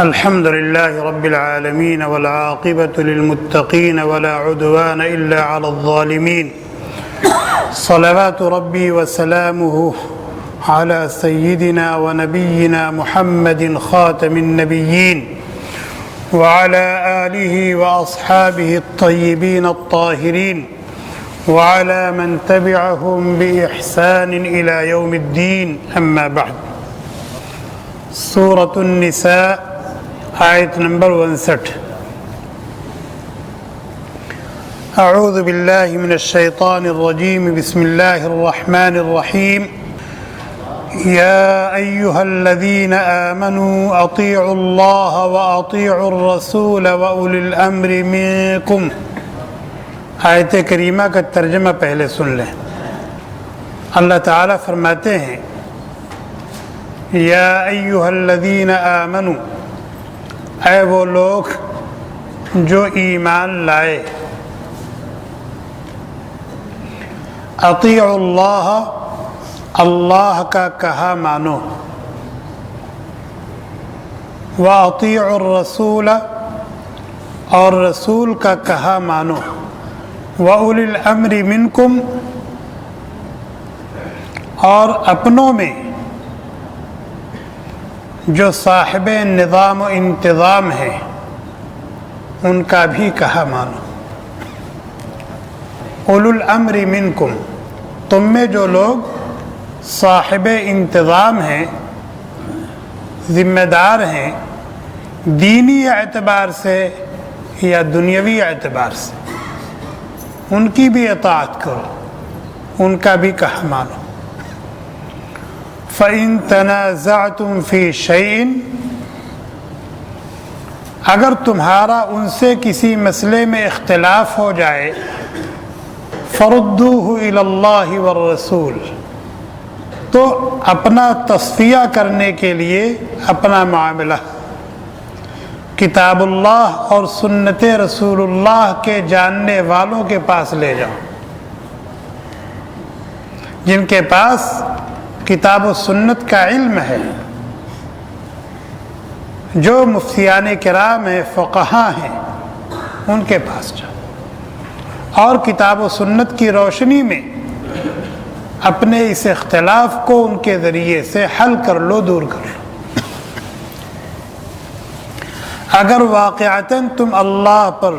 الحمد لله رب العالمين والعاقبة للمتقين ولا عدوان إلا على الظالمين صلوات ربي وسلامه على سيدنا ونبينا محمد خاتم النبيين وعلى آله وأصحابه الطيبين الطاهرين وعلى من تبعهم بإحسان إلى يوم الدين أما بعد. سورة النساء آیت نمبر 59. اعوذ باللہ من الشیطان الرجیم بسم اللہ الرحمن الرحیم. یا ایہا الذین آمنوا اطیعوا اللہ واطیعوا الرسول واولی الامر منکم. آیت کریمہ کا ترجمہ پہلے سن لیں. اللہ تعالیٰ فرماتے ہیں یا ایہا الذین آمنوا، اے وہ لوگ جو ایمان لائے، اطیعوا اللہ، اللہ کا کہا مانو، واطیعوا الرسول، اور رسول کا کہا مانو، واولی الامر منکم، اور اپنوں میں جو صاحب نظام و انتظام ہے ان کا بھی کہا مانو. اولو الامر منکم، تم میں جو لوگ صاحب انتظام ہیں، ذمہ دار ہیں، دینی اعتبار سے یا دنیاوی اعتبار سے، ان کی بھی اطاعت کرو، ان کا بھی کہا مانو. فَإِن تَنَازَعْتُمْ فِي شَيْءٍ، اگر تمہارا ان سے کسی مسئلے میں اختلاف ہو جائے، فَرُدُّوهُ إِلَى اللَّهِ وَالرَّسُولِ، تو اپنا تصفیہ کرنے کے لیے اپنا معاملہ کتاب اللہ اور سنت رسول اللہ کے جاننے والوں کے پاس لے جاؤ، جن کے پاس کتاب و سنت کا علم ہے، جو مفتیان کرام ہیں، فقہا ہیں، ان کے پاس جاؤ اور کتاب و سنت کی روشنی میں اپنے اس اختلاف کو ان کے ذریعے سے حل کر لو، دور کر لو. اگر واقعتاً تم اللہ پر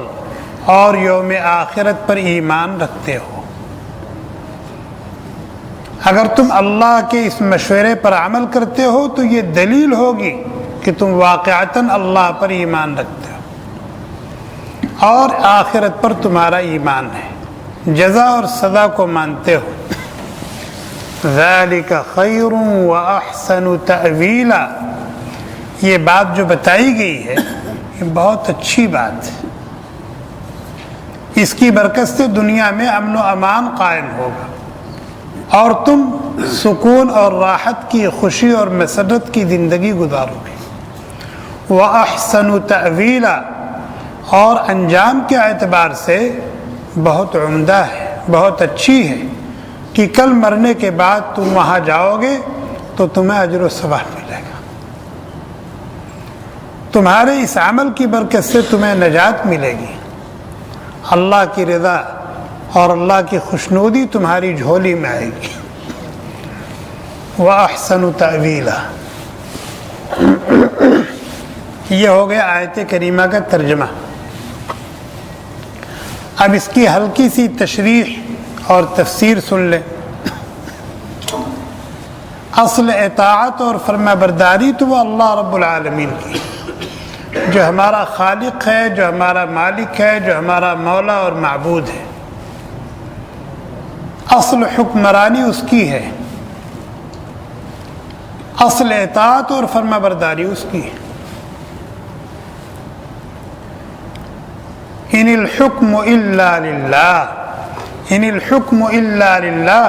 اور یوم آخرت پر ایمان رکھتے ہو، اگر تم اللہ کے اس مشورے پر عمل کرتے ہو تو یہ دلیل ہوگی کہ تم واقعتاً اللہ پر ایمان رکھتے ہو اور آخرت پر تمہارا ایمان ہے، جزا اور سزا کو مانتے ہو. ذَلِكَ خَيْرٌ وَأَحْسَنُ تَأْوِيلًا، یہ بات جو بتائی گئی ہے یہ بہت اچھی بات ہے، اس کی برکت سے دنیا میں امن و امان قائم ہوگا اور تم سکون اور راحت کی، خوشی اور مسرت کی زندگی گزارو گے. وَأَحْسَنُ تَأْوِيلًا، اور انجام کے اعتبار سے بہت عمدہ ہے، بہت اچھی ہے کہ کل مرنے کے بعد تم وہاں جاؤ گے تو تمہیں اجر و ثواب ملے گا، تمہارے اس عمل کی برکت سے تمہیں نجات ملے گی، اللہ کی رضا اور اللہ کی خوشنودی تمہاری جھولی میں آئے گی. وَأَحْسَنُ تَأْوِيلًا، یہ ہو گیا آیت کریمہ کا ترجمہ. اب اس کی ہلکی سی تشریح اور تفسیر سن لیں. اصل اطاعت اور فرما برداری تو وہ اللہ رب العالمین کی، جو ہمارا خالق ہے، جو ہمارا مالک ہے، جو ہمارا مولا اور معبود ہے. اصل حکمرانی اس کی ہے، اصل اطاعت اور فرما برداری اس کی ہے. ان الحکم الا للہ، ان الحکم الا للہ،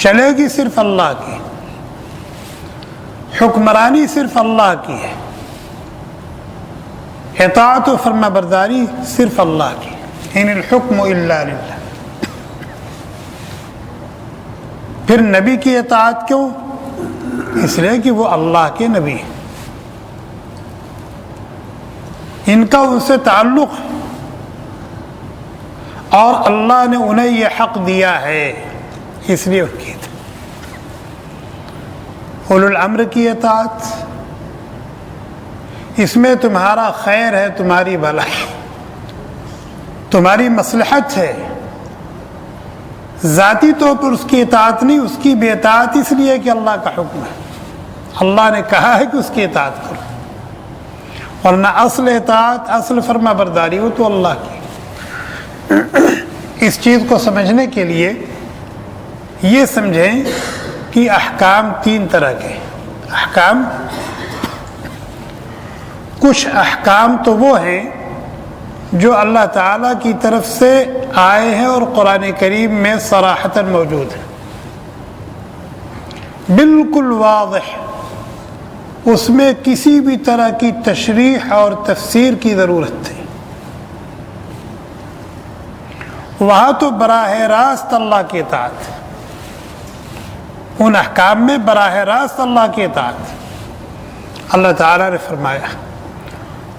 چلے گی صرف اللہ کی، حکمرانی صرف اللہ کی ہے، اطاعت و فرما برداری صرف اللہ کی. ان الحکم الا للہ. پھر نبی کی اطاعت کیوں؟ اس لیے کہ وہ اللہ کے نبی ہیں. ان کا ان سے تعلق ہے اور اللہ نے انہیں یہ حق دیا ہے، اس لیے ان کی اولو الامر کی اطاعت، اس میں تمہارا خیر ہے، تمہاری بھلائی، تمہاری مصلحت ہے، ذاتی طور پر اس کی اطاعت نہیں، اس کی بے اطاعت اس لیے کہ اللہ کا حکم ہے، اللہ نے کہا ہے کہ اس کی اطاعت کرو، ورنہ اصل اطاعت، اصل فرما برداری وہ تو اللہ کی۔ اس چیز کو سمجھنے کے لیے یہ سمجھیں کہ احکام تین طرح کے احکام، کچھ احکام تو وہ ہیں جو اللہ تعالیٰ کی طرف سے آئے ہیں اور قرآن کریم میں صراحتاً موجود ہیں، بالکل واضح، اس میں کسی بھی طرح کی تشریح اور تفسیر کی ضرورت نہیں، وہاں تو براہ راست اللہ کی اطاعت، ان احکام میں براہ راست اللہ کی اطاعت۔ اللہ تعالیٰ نے فرمایا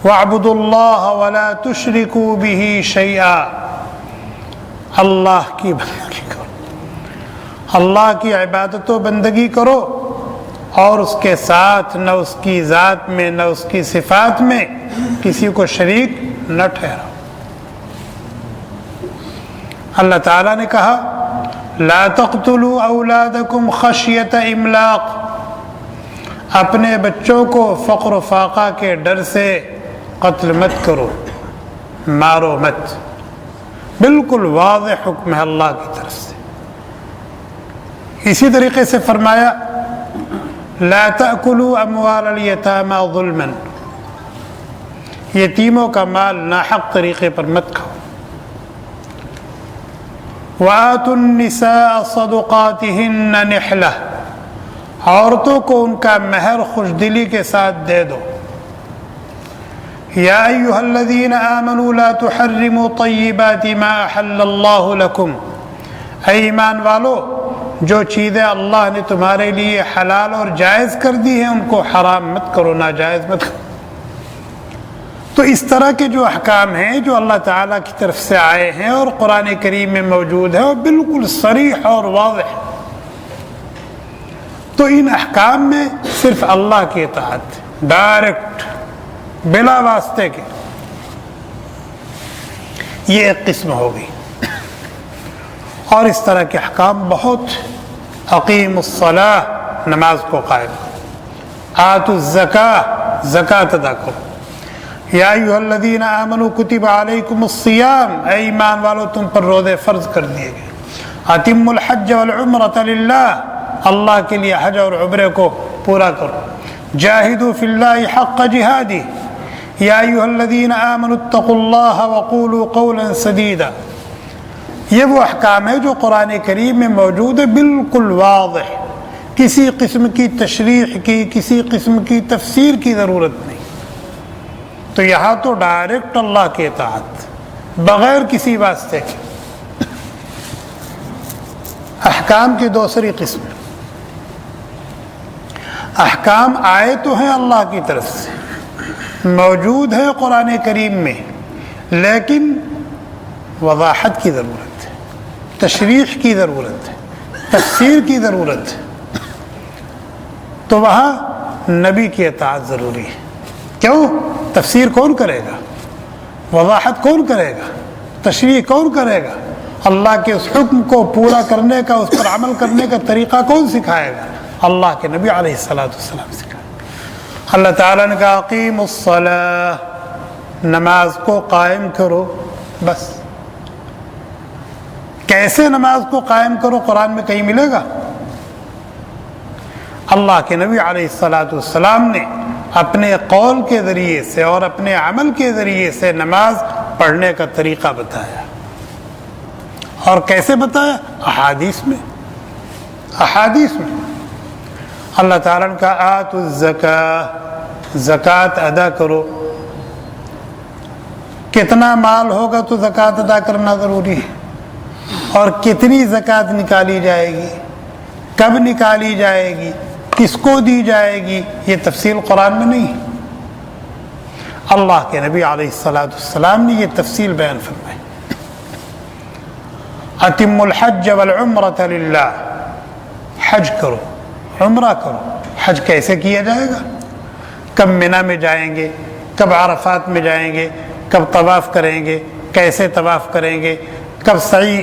وَاعْبُدُوا اللَّهَ وَلَا تُشْرِكُوا بِهِ شَيْئًا، اللہ کی بندگی کرو، اللہ کی عبادت و بندگی کرو اور اس کے ساتھ نہ اس کی ذات میں نہ اس کی صفات میں کسی کو شریک نہ ٹھہراؤ۔ اللہ تعالیٰ نے کہا لا تقتلوا اولادکم خشیۃ املاق، اپنے بچوں کو فقر و فاقہ کے ڈر سے قتل مت کرو، مارو مت، بالکل واضح حکم ہے اللہ کی طرف سے۔ اسی طریقے سے فرمایا لا تأکلوا اموال الیتامی ظلما، یتیموں کا مال ناحق طریقے پر مت کھاؤ۔ وَآتُوا النِّسَاءَ صَدُقَاتِهِنَّ نِحْلَةً، عورتوں کو ان کا مہر خوش دلی کے ساتھ دے دو۔ یا ایھا الذین آمنوا لا تحرموا طیبات ما احل اللہ لکم، اے ایمان والو جو چیزیں اللہ نے تمہارے لیے حلال اور جائز کر دی ہیں ان کو حرام مت کرو، ناجائز مت کرو۔ تو اس طرح کے جو احکام ہیں جو اللہ تعالیٰ کی طرف سے آئے ہیں اور قرآن کریم میں موجود ہیں وہ بالکل صریح اور واضح، تو ان احکام میں صرف اللہ کی اطاعت، ڈائریکٹ، بلا واسطے کے، یہ ایک قسم ہوگی۔ اور اس طرح کے احکام بہت، اقیم الصلاۃ، نماز کو قائم کرو، آتوا الزکاۃ، زکوٰۃ ادا کرو، یا ایھا الذین آمنوا کتب علیکم الصیام، اے ایمان والو تم پر روزے فرض کر دیے گئے، اتموا الحج والعمرۃ للہ، اللہ کے لیے حج اور عمرے کو پورا کرو، جاہدوا فی اللہ حق جہادہ، یا ایھا الذین آمنوا اتقوا اللہ وقولوا قولا سدیدا۔ یہ وہ احکام ہے جو قرآن کریم میں موجود ہے، بالکل واضح، کسی قسم کی تشریح کی، کسی قسم کی تفسیر کی ضرورت نہیں۔ تو یہاں تو ڈائریکٹ اللہ کی اطاعت، بغیر کسی واسطے کے۔ احکام کی دوسری قسم، احکام آئے تو ہیں اللہ کی طرف سے، موجود ہے قرآن کریم میں، لیکن وضاحت کی ضرورت ہے، تشریح کی ضرورت ہے، تفسیر کی ضرورت ہے، تو وہاں نبی کی اطاعت ضروری ہے۔ کیوں؟ تفسیر کون کرے گا؟ وضاحت کون کرے گا؟ تشریح کون کرے گا؟ اللہ کے اس حکم کو پورا کرنے کا، اس پر عمل کرنے کا طریقہ کون سکھائے گا؟ اللہ کے نبی علیہ الصلوۃ والسلام سکھائے۔ اللہ تعالیٰ نے کہا اقیموا الصلاۃ، نماز کو قائم کرو، بس۔ کیسے نماز کو قائم کرو قرآن میں کہیں ملے گا؟ اللہ کے نبی علیہ الصلوۃ والسلام نے اپنے قول کے ذریعے سے اور اپنے عمل کے ذریعے سے نماز پڑھنے کا طریقہ بتایا۔ اور کیسے بتایا؟ احادیث میں، احادیث میں۔ اللہ تعالیٰ نے کہا آتوا الزکاۃ، زکوٰۃ ادا کرو۔ کتنا مال ہوگا تو زکوٰۃ ادا کرنا ضروری ہے، اور کتنی زکوٰۃ نکالی جائے گی، کب نکالی جائے گی، کس کو دی جائے گی، یہ تفصیل قرآن میں نہیں ہے۔ اللہ کے نبی علیہ السلام نے یہ تفصیل بیان فرمائی، اتم الحج والعمرۃ للہ، حج کرو، عمرہ کرو۔ حج کیسے کیا جائے گا؟ کب منی میں جائیں گے، کب عرفات میں جائیں گے، کب طواف کریں گے، کیسے طواف کریں گے، کب سعی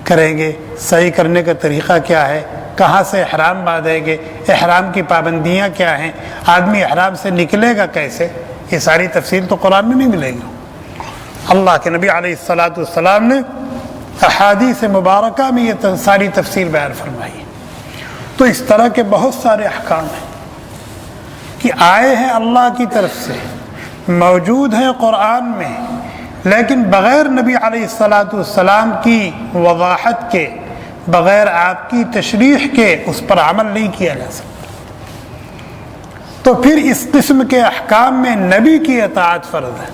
کریں گے، سعی کرنے کا طریقہ کیا ہے، کہاں سے احرام باندھیں گے، احرام کی پابندیاں کیا ہیں، آدمی احرام سے نکلے گا کیسے، یہ ساری تفصیل تو قرآن میں نہیں ملے گی۔ اللہ کے نبی علیہ السلام نے احادیث مبارکہ میں یہ ساری تفصیل بیان فرمائی۔ تو اس طرح کے بہت سارے احکام ہیں کہ آئے ہیں اللہ کی طرف سے، موجود ہیں قرآن میں، لیکن بغیر نبی علیہ السلام کی وضاحت کے، بغیر آپ کی تشریح کے اس پر عمل نہیں کیا جا سکتا۔ تو پھر اس قسم کے احکام میں نبی کی اطاعت فرض ہے،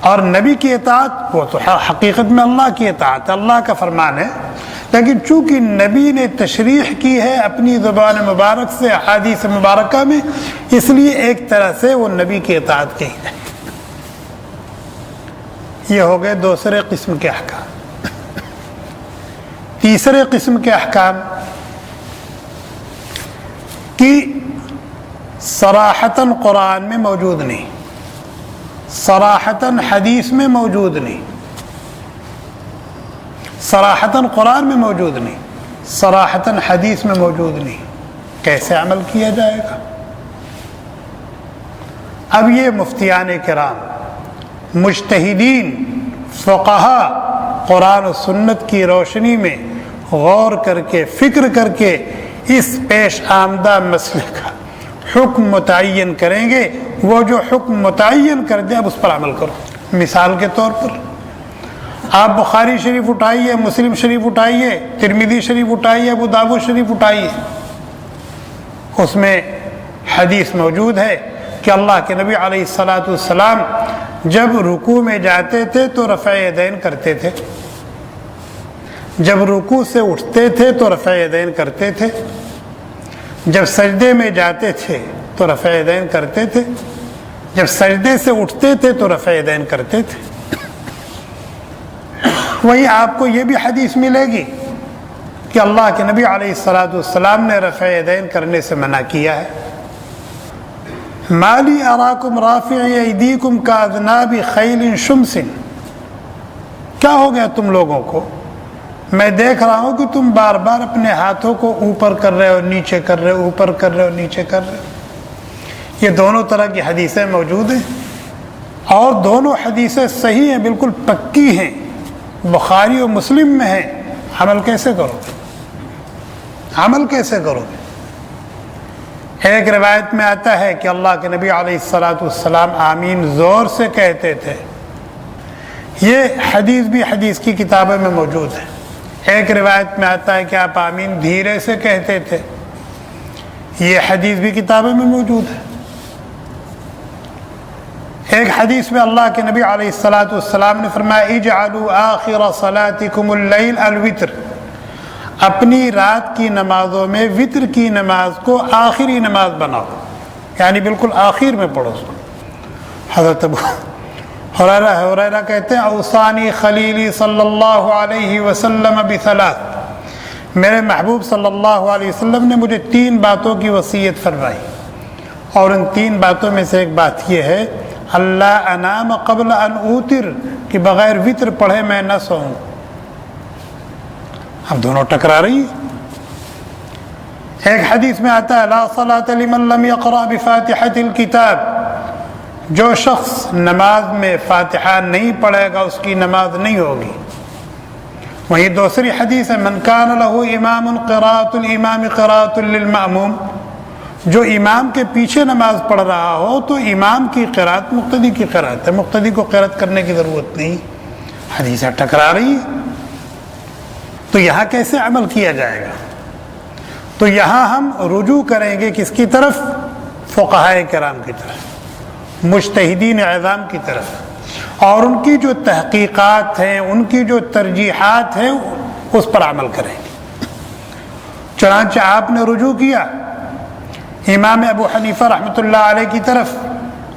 اور نبی کی اطاعت وہ تو حقیقت میں اللہ کی اطاعت ہے، اللہ کا فرمان ہے، لیکن چونکہ نبی نے تشریح کی ہے اپنی زبان مبارک سے احادیث مبارکہ میں، اس لیے ایک طرح سے وہ نبی کی اطاعت کہی جائے۔ یہ ہو گئے دوسرے قسم کے احکام۔ تیسرے قسم کے احکام کی صراحتاً قرآن میں موجود نہیں، صراحتاً حدیث میں موجود نہیں، صراحتاً قرآن میں موجود نہیں، صراحتاً حدیث میں موجود نہیں، کیسے عمل کیا جائے گا؟ اب یہ مفتیان کرام، مجتہدین، فقہا قرآن و سنت کی روشنی میں غور کر کے، فکر کر کے اس پیش آمدہ مسئلے کا حکم متعین کریں گے۔ وہ جو حکم متعین کر دیں اب اس پر عمل کرو۔ مثال کے طور پر آپ بخاری شریف اٹھائیے، مسلم شریف اٹھائیے، ترمذی شریف اٹھائیے، ابو داؤد شریف اٹھائیے، اس میں حدیث موجود ہے کہ اللہ کے نبی علیہ السلام جب رکوع میں جاتے تھے تو رفع یدین کرتے تھے، جب رکوع سے اٹھتے تھے تو رفع یدین کرتے تھے، جب سجدے میں جاتے تھے تو رفع یدین کرتے تھے، جب سجدے سے اٹھتے تھے تو رفع یدین کرتے تھے۔ وہی آپ کو یہ بھی حدیث ملے گی کہ اللہ کے نبی علیہ السلام نے رفع یدین کرنے سے منع کیا ہے۔ مالی اراکم رافع ایدیکم کاذناب خیل شمس، کیا ہو گیا تم لوگوں کو؟ میں دیکھ رہا ہوں کہ تم بار بار اپنے ہاتھوں کو اوپر کر رہے ہو، نیچے کر رہے ہو، اوپر کر رہے ہو، نیچے کر رہے ہو۔ یہ دونوں طرح کی حدیثیں موجود ہیں، اور دونوں حدیثیں صحیح ہیں، بالکل پکی ہیں، بخاری و مسلم میں ہیں۔ عمل کیسے کرو گے؟ عمل کیسے کرو گے؟ ایک روایت میں آتا ہے کہ اللہ کے نبی علیہ السلام آمین زور سے کہتے تھے، یہ حدیث بھی حدیث کی کتابوں میں موجود ہے۔ ایک روایت میں آتا ہے کہ آپ آمین دھیرے سے کہتے تھے، یہ حدیث بھی کتابوں میں موجود ہے۔ ایک حدیث میں اللہ کے نبی علیہ السلام نے فرمایا اجعلوا آخر صلاتکم اللیل الوتر، اپنی رات کی نمازوں میں وتر کی نماز کو آخری نماز بناؤ، یعنی بالکل آخر میں پڑھو۔ حضرت ابو ہریرہ کہتے ہیں اوصانی خلیلی صلی اللہ علیہ وسلم بثلاث، میرے محبوب صلی اللہ علیہ وسلم نے مجھے 3 باتوں کی وصیت فرمائی، اور ان 3 باتوں میں سے ایک بات یہ ہے اللہ انام قبل ان اوتر، کہ بغیر وتر پڑھے میں نہ سوؤں۔ اب دونوں ٹکرا رہی ہیں۔ ایک حدیث میں آتا ہے لا صلاۃ لمن لم یقرأ بفاتحۃ الکتاب، جو شخص نماز میں فاتحہ نہیں پڑھے گا اس کی نماز نہیں ہوگی۔ وہیں دوسری حدیث ہے من کان لہ امام قراءۃ الامام قراءۃ للمأموم، جو امام کے پیچھے نماز پڑھ رہا ہو تو امام کی قراءت مقتدی کی قراءت ہے، مقتدی کو قراءت کرنے کی ضرورت نہیں۔ حدیثیں ٹکرا رہی ہیں، تو یہاں کیسے عمل کیا جائے گا؟ تو یہاں ہم رجوع کریں گے کس کی طرف؟ فقہائے کرام کی طرف، مجتہدین اعظام کی طرف، اور ان کی جو تحقیقات ہیں، ان کی جو ترجیحات ہیں، اس پر عمل کریں گے۔ چنانچہ آپ نے رجوع کیا امام ابو حنیفہ رحمۃ اللہ علیہ کی طرف،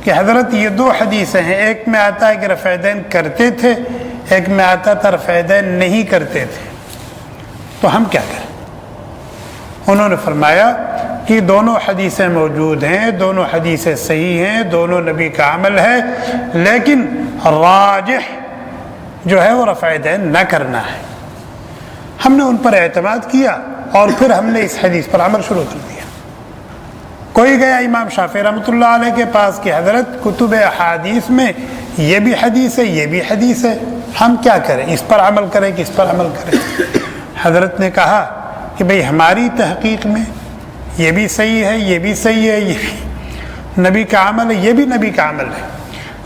کہ حضرت یہ دو حدیثیں ہیں، ایک میں آتا ہے کہ رفع دین کرتے تھے، ایک میں آتا تھا رفع دین نہیں کرتے تھے، تو ہم کیا کریں؟ انہوں نے فرمایا کہ دونوں حدیثیں موجود ہیں، دونوں حدیثیں صحیح ہیں، دونوں نبی کا عمل ہے، لیکن راجح جو ہے وہ رفع دین نہ کرنا ہے۔ ہم نے ان پر اعتماد کیا اور پھر ہم نے اس حدیث پر عمل شروع کر دیا۔ کوئی گیا امام شافعی رحمۃ اللہ علیہ کے پاس کہ حضرت کتب احادیث میں یہ بھی حدیث ہے، یہ بھی حدیث ہے، ہم کیا کریں؟ اس پر عمل کریں کہ اس پر عمل کریں؟ حضرت نے کہا کہ بھئی ہماری تحقیق میں یہ بھی صحیح ہے، یہ بھی صحیح ہے، یہ بھی نبی کا عمل ہے، یہ بھی نبی کا عمل ہے،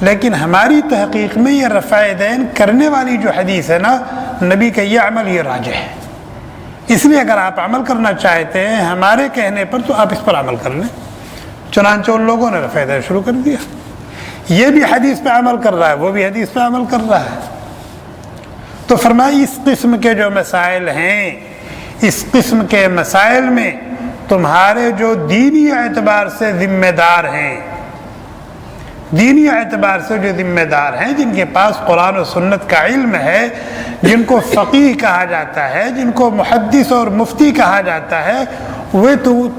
لیکن ہماری تحقیق میں یہ رفع دین کرنے والی جو حدیث ہے نا، نبی کا یہ عمل یہ راجح ہے، اس لیے اگر آپ عمل کرنا چاہتے ہیں ہمارے کہنے پر تو آپ اس پر عمل کر لیں۔ چنانچہ ان لوگوں نے رفع دین شروع کر دیا، یہ بھی حدیث پہ عمل کر رہا ہے، وہ بھی حدیث پہ عمل کر رہا ہے۔ تو فرمایا اس قسم کے جو مسائل ہیں، اس قسم کے مسائل میں تمہارے جو دینی اعتبار سے ذمہ دار ہیں، دینی اعتبار سے جو ذمہ دار ہیں، جن کے پاس قرآن و سنت کا علم ہے، جن کو فقیہ کہا جاتا ہے، جن کو محدث اور مفتی کہا جاتا ہے، وہ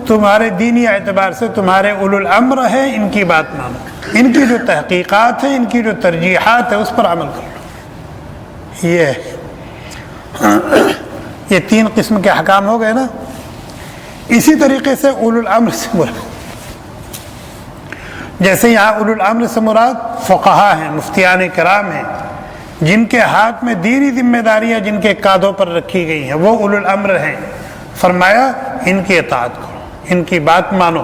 تمہارے دینی اعتبار سے تمہارے اولو الامر ہیں، ان کی بات مانو، ان کی جو تحقیقات ہیں، ان کی جو ترجیحات ہیں، اس پر عمل کر لو۔ یہ تین قسم کے احکام ہو گئے نا۔ اسی طریقے سے اولو الامر سے مراد، جیسے یہاں اولو الامر سے مراد فقہا ہیں، مفتیان کرام ہیں، جن کے ہاتھ میں دینی ذمہ داریاں جن کے کاندھوں پر رکھی گئی ہیں، وہ اولو الامر ہیں۔ فرمایا ان کی اطاعت کرو، ان کی بات مانو،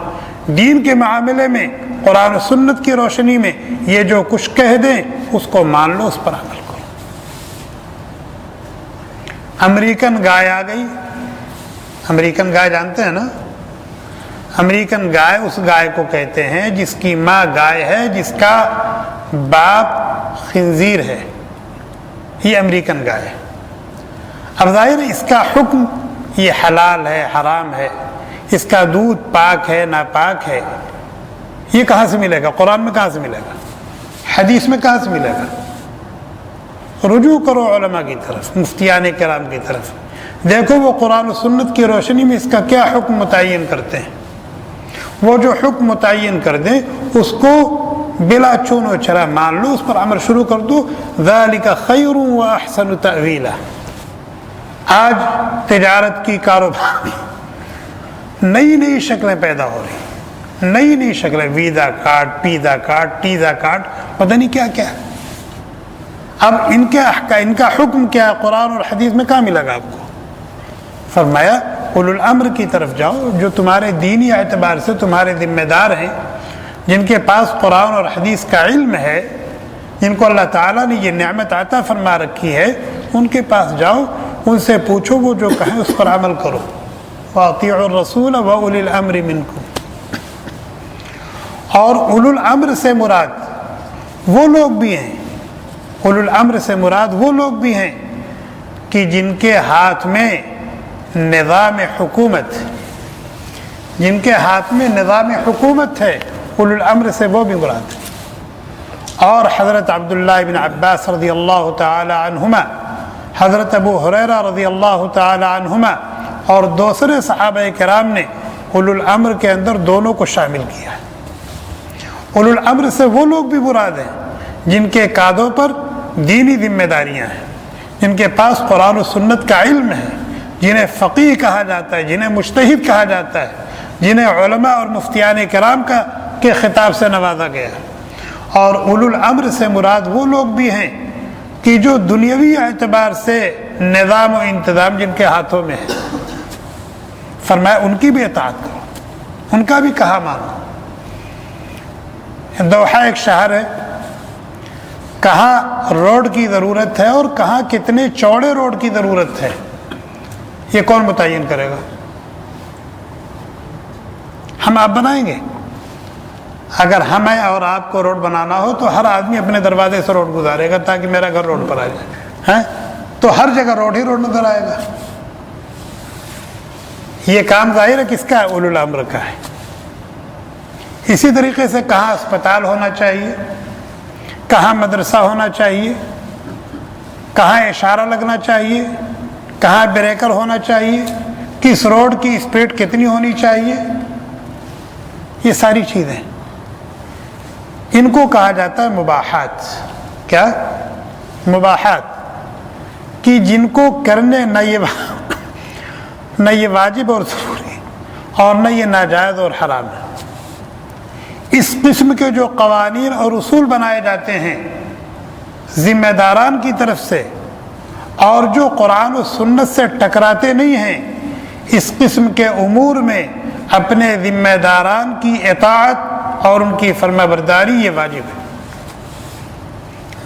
دین کے معاملے میں قرآن و سنت کی روشنی میں یہ جو کچھ کہہ دیں اس کو مان لو، اس پر عمل کرو۔ امریکن گائے آ گئی، امریکن گائے جانتے ہیں نا؟ امریکن گائے اس گائے کو کہتے ہیں جس کی ماں گائے ہے، جس کا باپ خنزیر ہے، یہ امریکن گائے۔ اب ظاہر اس کا حکم یہ حلال ہے، حرام ہے، اس کا دودھ پاک ہے، ناپاک ہے، یہ کہاں سے ملے گا؟ قرآن میں کہاں سے ملے گا؟ حدیث میں کہاں سے ملے گا؟ رجوع کرو علماء کی طرف، مفتیان کرام کی طرف، دیکھو وہ قرآن و سنت کی روشنی میں اس کا کیا حکم متعین کرتے ہیں۔ وہ جو حکم متعین کر دیں اس کو بلا چون و چرا مان لو، اس پر عمل شروع کر دو۔ ذالک خیر و احسن تأویلا۔ آج تجارت کی، کاروبار کی نئی نئی شکلیں پیدا ہو رہی، نئی نئی شکلیں، ویزا کارڈ، پیزا کارڈ، ٹیزا کارڈ، پتہ نہیں کیا کیا۔ اب ان کا حکم کیا ہے؟ قرآن اور حدیث میں کہاں ملے گا آپ کو؟ فرمایا اولو الامر کی طرف جاؤ، جو تمہارے دینی اعتبار سے تمہارے ذمہ دار ہیں، جن کے پاس قرآن اور حدیث کا علم ہے، جن کو اللہ تعالیٰ نے یہ نعمت عطا فرما رکھی ہے، ان کے پاس جاؤ، ان سے پوچھو، وہ جو کہیں اس پر عمل کرو۔ وَأَطِيعُوا الرَّسُولَ وَأُولِي الْأَمْرِ مِنْكُمْ۔ اور اولو الامر سے مراد وہ لوگ بھی ہیں، اولو الامر سے مراد وہ لوگ بھی ہیں کہ جن کے ہاتھ میں نظام حکومت، جن کے ہاتھ میں نظام حکومت ہے، اولو الامر سے وہ بھی مراد ہے۔ اور حضرت عبداللہ بن عباس رضی اللہ تعالی عنہما، حضرت ابو ہریرہ رضی اللہ تعالی عنہما اور دوسرے صحابہ کرام نے اولو الامر کے اندر دونوں کو شامل کیا ہے۔ اولو الامر سے وہ لوگ بھی مراد ہیں جن کے کاندھوں پر دینی ذمہ داریاں ہیں، جن کے پاس قرآن و سنت کا علم ہے، جنہیں فقیہ کہا جاتا ہے، جنہیں مجتہد کہا جاتا ہے، جنہیں علماء اور مفتیان کرام کے خطاب سے نوازا گیا۔ اور اولو الامر سے مراد وہ لوگ بھی ہیں کہ جو دنیاوی اعتبار سے نظام و انتظام جن کے ہاتھوں میں ہے، فرمایا ان کی بھی اطاعت کرو، ان کا بھی کہا مانو۔ دوحہ ایک شہر ہے، کہاں روڈ کی ضرورت ہے اور کہاں کتنے چوڑے روڈ کی ضرورت ہے، یہ کون متعین کرے گا؟ ہم آپ بنائیں گے؟ اگر ہمیں اور آپ کو روڈ بنانا ہو تو ہر آدمی اپنے دروازے سے روڈ گزارے گا تاکہ میرا گھر روڈ پر آ جائے، تو ہر جگہ روڈ ہی روڈ نظر آئے گا۔ یہ کام ظاہر ہے کس کا ہے؟ اولو الامر کا ہے۔ اسی طریقے سے کہاں اسپتال ہونا چاہیے، کہاں مدرسہ ہونا چاہیے، کہاں اشارہ لگنا چاہیے، کہاں بریکر ہونا چاہیے، کس روڈ کی اسپیڈ کتنی ہونی چاہیے، یہ ساری چیزیں ان کو کہا جاتا ہے مباحات۔ کیا؟ مباحات، کہ جن کو کرنے نہ یہ واجب اور ضروری اور نہ یہ ناجائز اور حرام ہے۔ اس قسم کے جو قوانین اور اصول بنائے جاتے ہیں ذمہ داران کی طرف سے، اور جو قرآن و سنت سے ٹکراتے نہیں ہیں، اس قسم کے امور میں اپنے ذمہ داران کی اطاعت اور ان کی فرما برداری یہ واجب ہے۔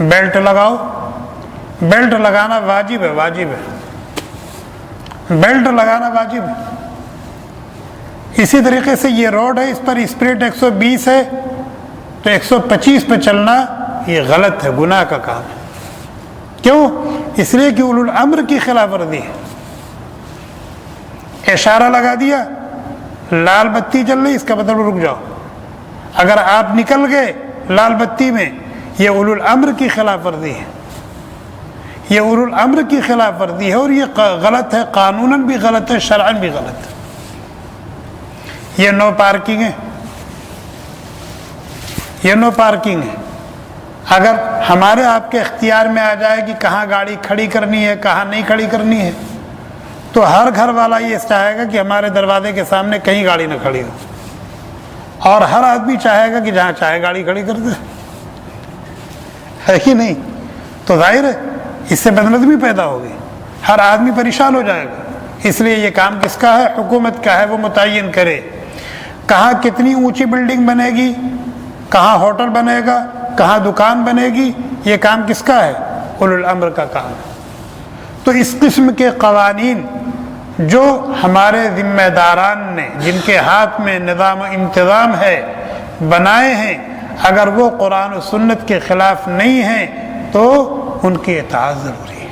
بیلٹ لگاؤ، بیلٹ لگانا واجب ہے، واجب ہے، بیلٹ لگانا واجب ہے۔ اسی طریقے سے یہ روڈ ہے، اس پر اسپیڈ 120 ہے تو 125 پہ چلنا یہ غلط ہے، گناہ کا کام ہے۔ کیوں؟ اس لیے کہ اولو الامر کی خلاف ورزی ہے۔ اشارہ لگا دیا، لال بتی چل رہی، اس کا مطلب رک جاؤ۔ اگر آپ نکل گئے لال بتی میں، یہ اولو الامر کی خلاف ورزی ہے، یہ اولو الامر کی خلاف ورزی ہے، اور یہ غلط ہے، قانوناً بھی غلط ہے، شرعاً بھی غلط ہے۔ یہ نو پارکنگ ہے، یہ نو پارکنگ ہے۔ اگر ہمارے آپ کے اختیار میں آ جائے کہ کہاں گاڑی کھڑی کرنی ہے، کہاں نہیں کھڑی کرنی ہے، تو ہر گھر والا یہ چاہے گا کہ ہمارے دروازے کے سامنے کہیں گاڑی نہ کھڑی ہو، اور ہر آدمی چاہے گا کہ جہاں چاہے گاڑی کھڑی کر دے، ہے کہ نہیں؟ تو ظاہر ہے اس سے بدنظمی پیدا ہوگی، ہر آدمی پریشان ہو جائے گا۔ اس لیے یہ کام کس کا ہے؟ حکومت کا ہے، وہ متعین کرے کہاں کتنی اونچی بلڈنگ بنے گی، کہاں ہوٹل بنے گا، کہاں دکان بنے گی، یہ کام کس کا ہے؟ اولو الامر کا کام ہے۔ تو اس قسم کے قوانین جو ہمارے ذمہ داران نے، جن کے ہاتھ میں نظام و انتظام ہے، بنائے ہیں، اگر وہ قرآن و سنت کے خلاف نہیں ہیں تو ان کی اطاعت ضروری ہے۔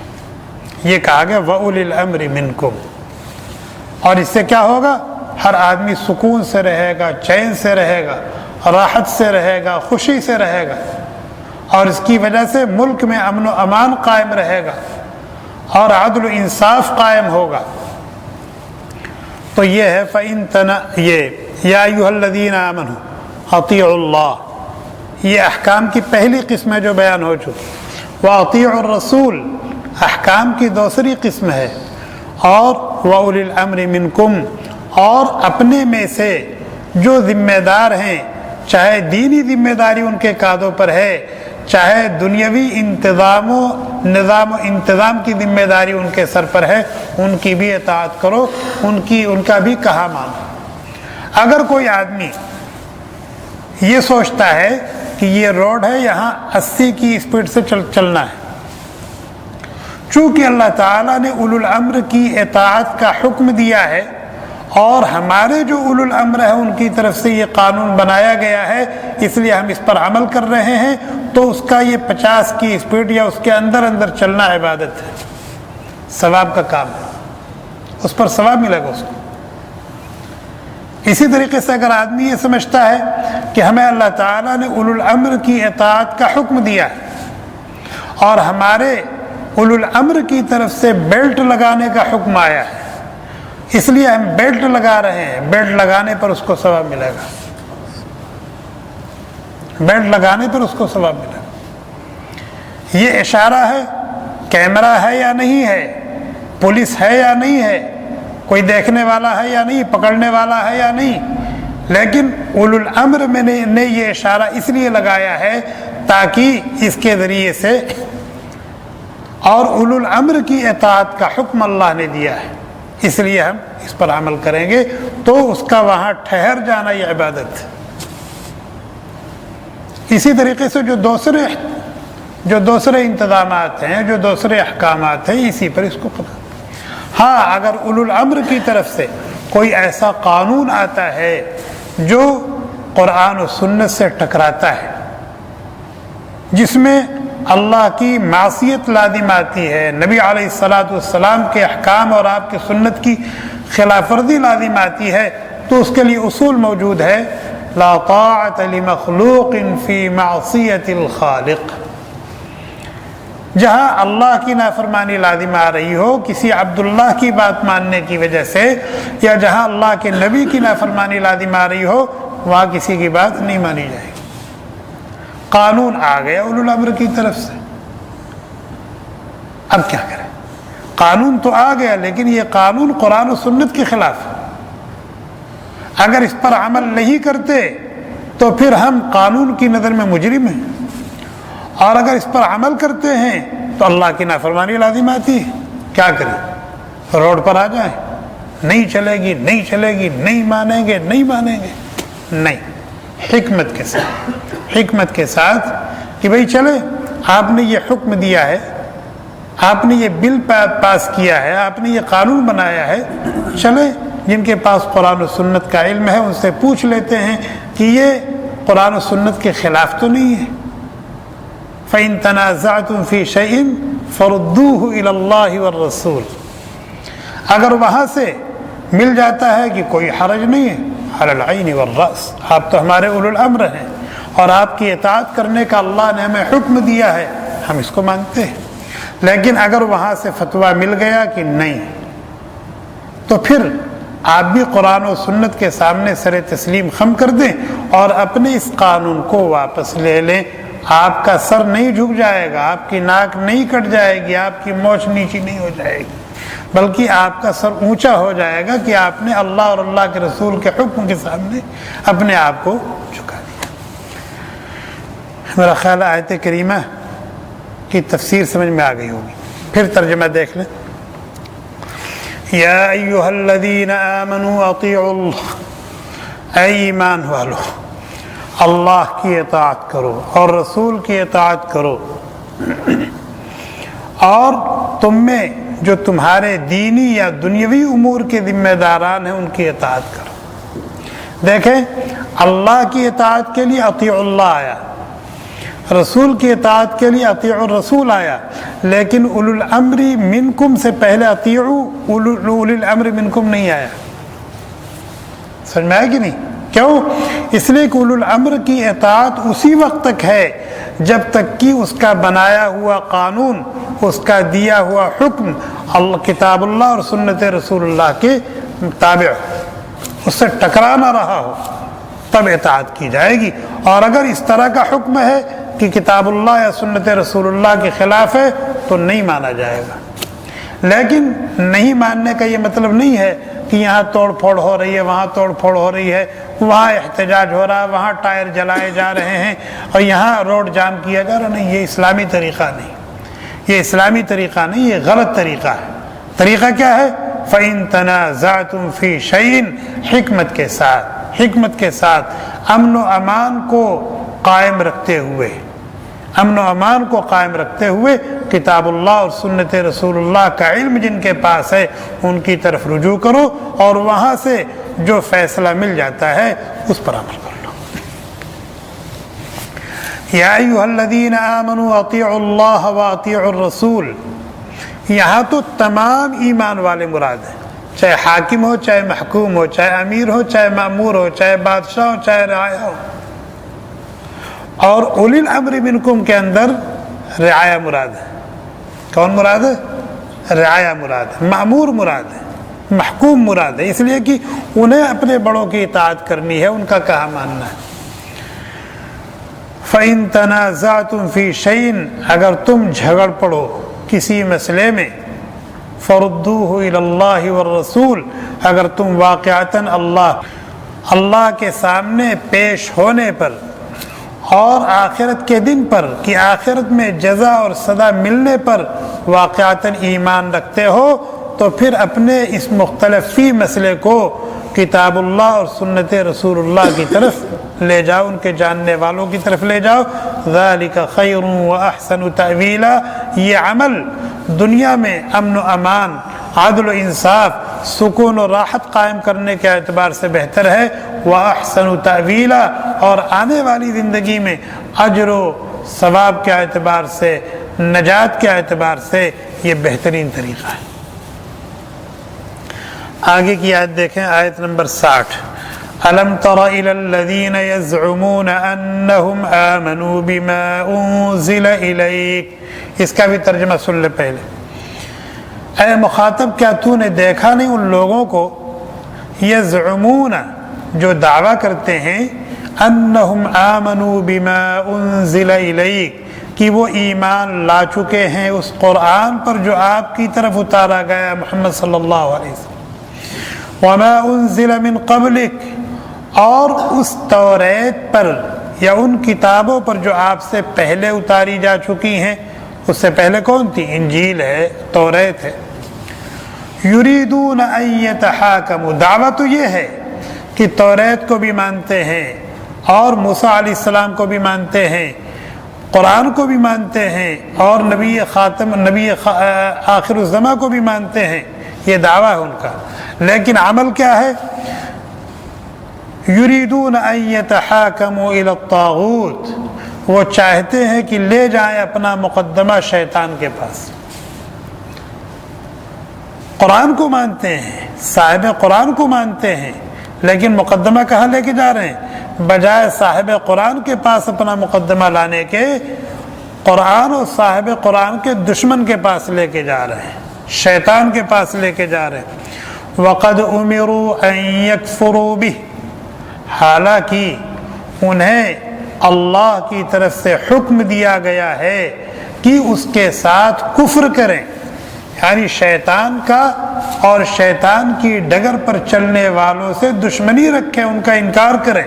یہ کہا گیا وَأُولِي الْأَمْرِ مِنْكُمْ، اور اس سے کیا ہوگا؟ ہر آدمی سکون سے رہے گا، چین سے رہے گا، راحت سے رہے گا، خوشی سے رہے گا، اور اس کی وجہ سے ملک میں امن و امان قائم رہے گا اور عدل و انصاف قائم ہوگا۔ تو یہ ہے یا ایھا الذین آمنوا اطیعوا اللہ، یہ احکام کی پہلی قسم ہے جو بیان ہو چکی۔ واطیعوا الرسول احکام کی دوسری قسم ہے، اور واولی الامر منکم، اور اپنے میں سے جو ذمہ دار ہیں، چاہے دینی ذمہ داری ان کے کاندھوں پر ہے، چاہے دنیاوی نظام و انتظام کی ذمہ داری ان کے سر پر ہے، ان کی بھی اطاعت کرو، ان کا بھی کہا مانو۔ اگر کوئی آدمی یہ سوچتا ہے کہ یہ روڈ ہے، یہاں 80 کی اسپیڈ سے چلنا ہے، چونکہ اللہ تعالیٰ نے اولو الامر کی اطاعت کا حکم دیا ہے، اور ہمارے جو اولو الامر ہے ان کی طرف سے یہ قانون بنایا گیا ہے، اس لیے ہم اس پر عمل کر رہے ہیں، تو اس کا یہ 50 کی اسپیڈ یا اس کے اندر چلنا عبادت ہے، ثواب کا کام ہے، اس پر ثواب ملے گا اس کو۔ اسی طریقے سے اگر آدمی یہ سمجھتا ہے کہ ہمیں اللہ تعالیٰ نے اولو الامر کی اطاعت کا حکم دیا ہے، اور ہمارے اولو الامر کی طرف سے بیلٹ لگانے کا حکم آیا ہے، اس لیے ہم بیلٹ لگا رہے ہیں، بیلٹ لگانے پر اس کو ثواب ملے گا، بیلٹ لگانے پر اس کو ثواب ملے گا۔ یہ اشارہ ہے، کیمرہ ہے یا نہیں ہے، پولیس ہے یا نہیں ہے، کوئی دیکھنے والا ہے یا نہیں، پکڑنے والا ہے یا نہیں، لیکن اولو الامر میں نے یہ اشارہ اس لیے لگایا ہے تاکہ اس کے ذریعے سے، اور اولو الامر کی اطاعت کا حکم اللہ نے دیا ہے، اس لیے ہم اس پر عمل کریں گے، تو اس کا وہاں ٹھہر جانا یہ عبادت ہے۔ اسی طریقے سے جو دوسرے انتظامات ہیں، جو دوسرے احکامات ہیں، اسی پر اس کو پڑھا۔ ہاں، اگر اولو الامر کی طرف سے کوئی ایسا قانون آتا ہے جو قرآن و سنت سے ٹکراتا ہے، جس میں اللہ کی معصیت لازم آتی ہے، نبی علیہ السلام کے احکام اور آپ کی سنت کی خلاف ورزی لازم آتی ہے، تو اس کے لیے اصول موجود ہے۔ لا طاعت لمخلوق فی معصیت الخالق. جہاں اللہ کی نافرمانی لازم آ رہی ہو کسی عبداللہ کی بات ماننے کی وجہ سے، یا جہاں اللہ کے نبی کی نافرمانی لازم آ رہی ہو، وہاں کسی کی بات نہیں مانی جائے گی. قانون آ گیا اولو الامر کی طرف سے، اب کیا کریں؟ قانون تو آ گیا، لیکن یہ قانون قرآن و سنت کے خلاف ہے. اگر اس پر عمل نہیں کرتے تو پھر ہم قانون کی نظر میں مجرم ہیں، اور اگر اس پر عمل کرتے ہیں تو اللہ کی نافرمانی لازم آتی ہے. کیا کریں؟ روڈ پر آ جائیں، نہیں چلے گی، نہیں چلے گی، نہیں مانیں گے، نہیں مانیں گے؟ نہیں، حکمت کے ساتھ، حکمت کے ساتھ کہ بھئی چلے، آپ نے یہ حکم دیا ہے، آپ نے یہ بل پاس کیا ہے، آپ نے یہ قانون بنایا ہے، چلے جن کے پاس قرآن و سنت کا علم ہے ان سے پوچھ لیتے ہیں کہ یہ قرآن و سنت کے خلاف تو نہیں ہے. فَإِن تَنَازَعْتُمْ فِي شَيْءٍ فَرُدُّوهُ إِلَى اللَّهِ وَالرَّسُولِ. اگر وہاں سے مل جاتا ہے کہ کوئی حرج نہیں ہے، عَلَى الْعَيْنِ وَالرَّأْسِ، آپ تو ہمارے اولو الامر ہیں اور آپ کی اطاعت کرنے کا اللہ نے ہمیں حکم دیا ہے، ہم اس کو مانتے ہیں. لیکن اگر وہاں سے فتویٰ مل گیا کہ نہیں، تو پھر آپ بھی قرآن و سنت کے سامنے سر تسلیم خم کر دیں اور اپنے اس قانون کو واپس لے لیں. آپ کا سر نہیں جھک جائے گا، آپ کی ناک نہیں کٹ جائے گی، آپ کی مونچھ نیچی نہیں ہو جائے گی، بلکہ آپ کا سر اونچا ہو جائے گا کہ آپ نے اللہ اور اللہ کے رسول کے حکم کے سامنے اپنے آپ کو جھکا دیا. میرا خیال آیت کریمہ کی تفسیر سمجھ میں آ گئی ہوگی. پھر ترجمہ دیکھ لیں. یا ایھا الذین آمنوا اطیعوا اللہ، اے ایمان والو اللہ کی اطاعت کرو اور رسول کی اطاعت کرو، اور تم میں جو تمہارے دینی یا دنیاوی امور کے ذمہ داران ہیں ان کی اطاعت کرو. دیکھیں، اللہ کی اطاعت کے لیے اطیعوا اللہ آیا، رسول کی اطاعت کے لیے اطیعوا الرسول آیا، لیکن اولو الامر منکم سے پہلے اطیعوا اولی الامر منکم نہیں آیا. سمجھ میں آیا کہ نہیں؟ کیوں؟ اس لیے کہ اولو الامر کی اطاعت اسی وقت تک ہے جب تک کہ اس کا بنایا ہوا قانون، اس کا دیا ہوا حکم اللہ، کتاب اللہ اور سنت رسول اللہ کے تابع ہو، اس سے ٹکرا نہ رہا ہو، تب اطاعت کی جائے گی. اور اگر اس طرح کا حکم ہے کہ کتاب اللہ یا سنت رسول اللہ کے خلاف ہے تو نہیں مانا جائے گا. لیکن نہیں ماننے کا یہ مطلب نہیں ہے کہ یہاں توڑ پھوڑ ہو رہی ہے، وہاں توڑ پھوڑ ہو رہی ہے، وہاں احتجاج ہو رہا ہے، وہاں ٹائر جلائے جا رہے ہیں اور یہاں روڈ جام کیا جا رہا. نہیں، یہ اسلامی طریقہ نہیں، یہ اسلامی طریقہ نہیں، یہ غلط طریقہ ہے. طریقہ کیا ہے؟ فَإِن تَنَازَعْتُمْ فِي شَيْءٍ، حکمت کے ساتھ، حکمت کے ساتھ امن و امان کو قائم رکھتے ہوئے، امن و امان کو قائم رکھتے ہوئے کتاب اللہ اور سنت رسول اللہ کا علم جن کے پاس ہے ان کی طرف رجوع کرو، اور وہاں سے جو فیصلہ مل جاتا ہے اس پر عمل کر لو. یا ایھا الذین آمنوا اطیعوا اللہ واطیعوا الرسول. یہاں تو تمام ایمان والے مراد ہیں، چاہے حاکم ہو، چاہے محکوم ہو، چاہے امیر ہو، چاہے مامور ہو، چاہے بادشاہ ہو، چاہے رعایا ہو. اور اولی الامر منکم کے اندر رعایا مراد ہے. کون مراد ہے؟ رعایا مراد ہے، مامور مراد ہے، محکوم مراد ہے، اس لیے کہ انہیں اپنے بڑوں کی اطاعت کرنی ہے، ان کا کہا ماننا ہے. فَإِن تَنَازَعْتُمْ فِي شَيْءٍ، اگر تم جھگڑ پڑو کسی مسئلے میں، فَرُدُّوهُ إِلَى اللَّهِ وَالرَّسُولِ، اگر تم واقعتاً اللہ کے سامنے پیش ہونے پر اور آخرت کے دن پر کہ آخرت میں جزا اور سزا ملنے پر واقعتاً ایمان رکھتے ہو، تو پھر اپنے اس مختلف فی مسئلے کو کتاب اللہ اور سنت رسول اللہ کی طرف لے جاؤ، ان کے جاننے والوں کی طرف لے جاؤ. ذَلِكَ خَيْرٌ وَأَحْسَنُ تَأْوِيلًا، یہ عمل دنیا میں امن و امان، عدل و انصاف، سکون و راحت قائم کرنے کے اعتبار سے بہتر ہے. وَأَحْسَنُ تَأْوِيلًا، اور آنے والی زندگی میں اجر و ثواب کے اعتبار سے، نجات کے اعتبار سے یہ بہترین طریقہ ہے. آگے کی آیت دیکھیں، آیت نمبر 60. الم تر الی الذین یزعمون انہم آمنوا بما انزل الیک، اس کا بھی ترجمہ سن لے پہلے۔ اے مخاطب، کیا تو نے دیکھا نہیں ان لوگوں کو، یزعمون جو دعویٰ کرتے ہیں، انہم آمنوا بما انزل الیک کہ وہ ایمان لا چکے ہیں اس قرآن پر جو آپ کی طرف اتارا گیا محمد صلی اللہ علیہ وسلم، وما انزل من قبلک، اور اس توریت پر یا ان کتابوں پر جو آپ سے پہلے اتاری جا چکی ہیں۔ اس سے پہلے کون تھی؟ انجیل ہے، توریت ہے۔ یریدون ان یتحاکموا، دعویٰ تو یہ ہے کہ توریت کو بھی مانتے ہیں اور موسیٰ علیہ السلام کو بھی مانتے ہیں، قرآن کو بھی مانتے ہیں، اور نبی آخر الزماں کو بھی مانتے ہیں، یہ دعویٰ ہے ان کا، لیکن عمل کیا ہے؟ یریدون ان یتحاکموا الی الطاغوت، وہ چاہتے ہیں کہ لے جائیں اپنا مقدمہ شیطان کے پاس۔ قرآن کو مانتے ہیں، صاحب قرآن کو مانتے ہیں، لیکن مقدمہ کہاں لے کے جا رہے ہیں؟ بجائے صاحب قرآن کے پاس اپنا مقدمہ لانے کے، قرآن اور صاحب قرآن کے دشمن کے پاس لے کے جا رہے ہیں، شیطان کے پاس لے کے جا رہے ہیں۔ وَقَدْ أُمِرُوا أَن يَكْفُرُوا بِهِ، حالانکہ انہیں اللہ کی طرف سے حکم دیا گیا ہے کہ اس کے ساتھ کفر کریں، یعنی شیطان کا اور شیطان کی ڈگر پر چلنے والوں سے دشمنی رکھیں، ان کا انکار کریں،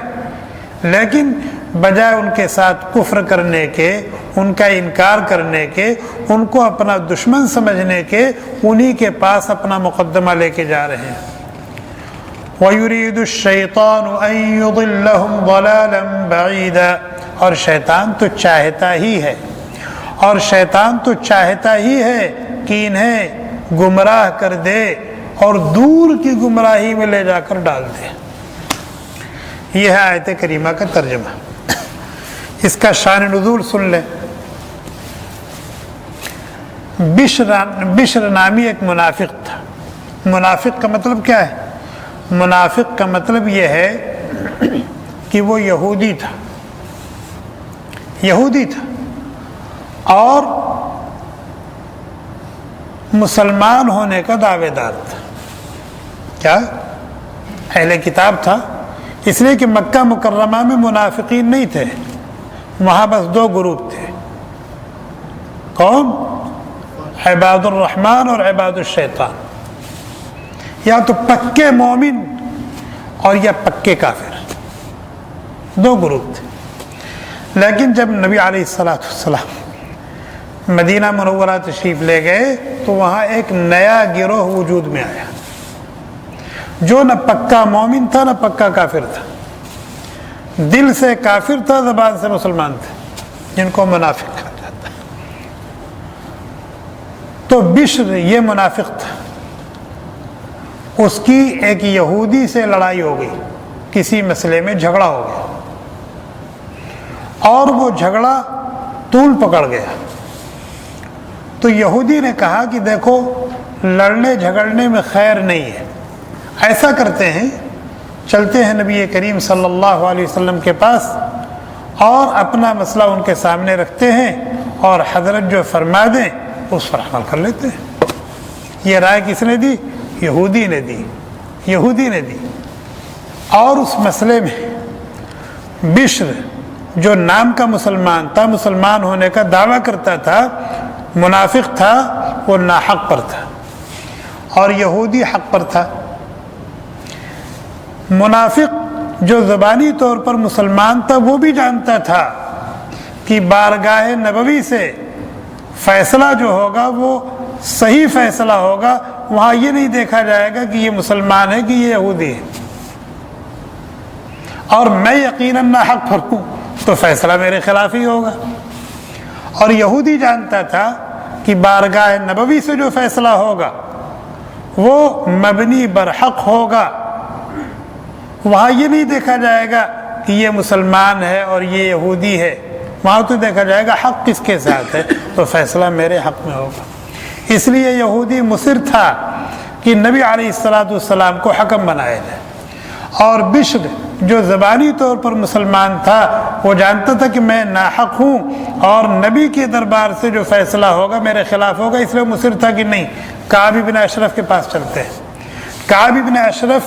لیکن بجائے ان کے ساتھ کفر کرنے کے، ان کا انکار کرنے کے، ان کو اپنا دشمن سمجھنے کے، انہی کے پاس اپنا مقدمہ لے کے جا رہے ہیں۔ وَيُرِيدُ الشَّيْطَانُ أَن يُضِلَّهُمْ ضَلَالًا بَعِيدًا، اور شیطان تو چاہتا ہی ہے، اور شیطان تو چاہتا ہی ہے کہ انہیں گمراہ کر دے اور دور کی گمراہی میں لے جا کر ڈال دے۔ یہ ہے آیت کریمہ کا ترجمہ۔ اس کا شان نزول سن لیں۔ بشر نامی ایک منافق تھا۔ منافق کا مطلب کیا ہے؟ منافق کا مطلب یہ ہے کہ وہ یہودی تھا، یہودی تھا اور مسلمان ہونے کا دعوے دار تھا۔ کیا؟ اہل کتاب تھا، اس لیے کہ مکہ مکرمہ میں منافقین نہیں تھے، وہاں بس دو گروپ تھے۔ کون؟ عباد الرحمن اور عباد الشیطان، یا تو پکے مومن اور یا پکے کافر، دو گروپ تھے۔ لیکن جب نبی علیہ السلام مدینہ منورہ تشریف لے گئے تو وہاں ایک نیا گروہ وجود میں آیا، جو نہ پکا مومن تھا نہ پکا کافر تھا، دل سے کافر تھا، زبان سے مسلمان تھے، جن کو منافق کہا جاتا ہے۔ تو بشر یہ منافق تھا، اس کی ایک یہودی سے لڑائی ہو گئی، کسی مسئلے میں جھگڑا ہو گیا، اور وہ جھگڑا طول پکڑ گیا۔ تو یہودی نے کہا کہ دیکھو، لڑنے جھگڑنے میں خیر نہیں ہے، ایسا کرتے ہیں، چلتے ہیں نبی کریم صلی اللہ علیہ وسلم کے پاس اور اپنا مسئلہ ان کے سامنے رکھتے ہیں، اور حضرت جو فرما دیں اس پر عمل کر لیتے ہیں۔ یہ رائے کس نے دی؟ یہودی نے دی، یہودی نے دی۔ اور اس مسئلے میں بشر جو نام کا مسلمان تھا، مسلمان ہونے کا دعویٰ کرتا تھا، منافق تھا، وہ ناحق پر تھا اور یہودی حق پر تھا۔ منافق جو زبانی طور پر مسلمان تھا، وہ بھی جانتا تھا کہ بارگاہ نبوی سے فیصلہ جو ہوگا وہ صحیح فیصلہ ہوگا، وہاں یہ نہیں دیکھا جائے گا کہ یہ مسلمان ہے کہ یہ یہودی ہے، اور میں یقیناً ناحق پر ہوں تو فیصلہ میرے خلاف ہی ہوگا۔ اور یہودی جانتا تھا کہ بارگاہ نبوی سے جو فیصلہ ہوگا وہ مبنی برحق ہوگا، وہاں یہ نہیں دیکھا جائے گا کہ یہ مسلمان ہے اور یہ یہودی ہے، وہاں تو دیکھا جائے گا حق کس کے ساتھ ہے، تو فیصلہ میرے حق میں ہوگا۔ اس لیے یہودی مصر تھا کہ نبی علیہ السلام کو حکم بنایا جائے، اور بشر جو زبانی طور پر مسلمان تھا وہ جانتا تھا کہ میں ناحق ہوں اور نبی کے دربار سے جو فیصلہ ہوگا میرے خلاف ہوگا، اس لیے مصر تھا کہ نہیں کعب بن اشرف کے پاس چلتے ہیں۔ کعب بن اشرف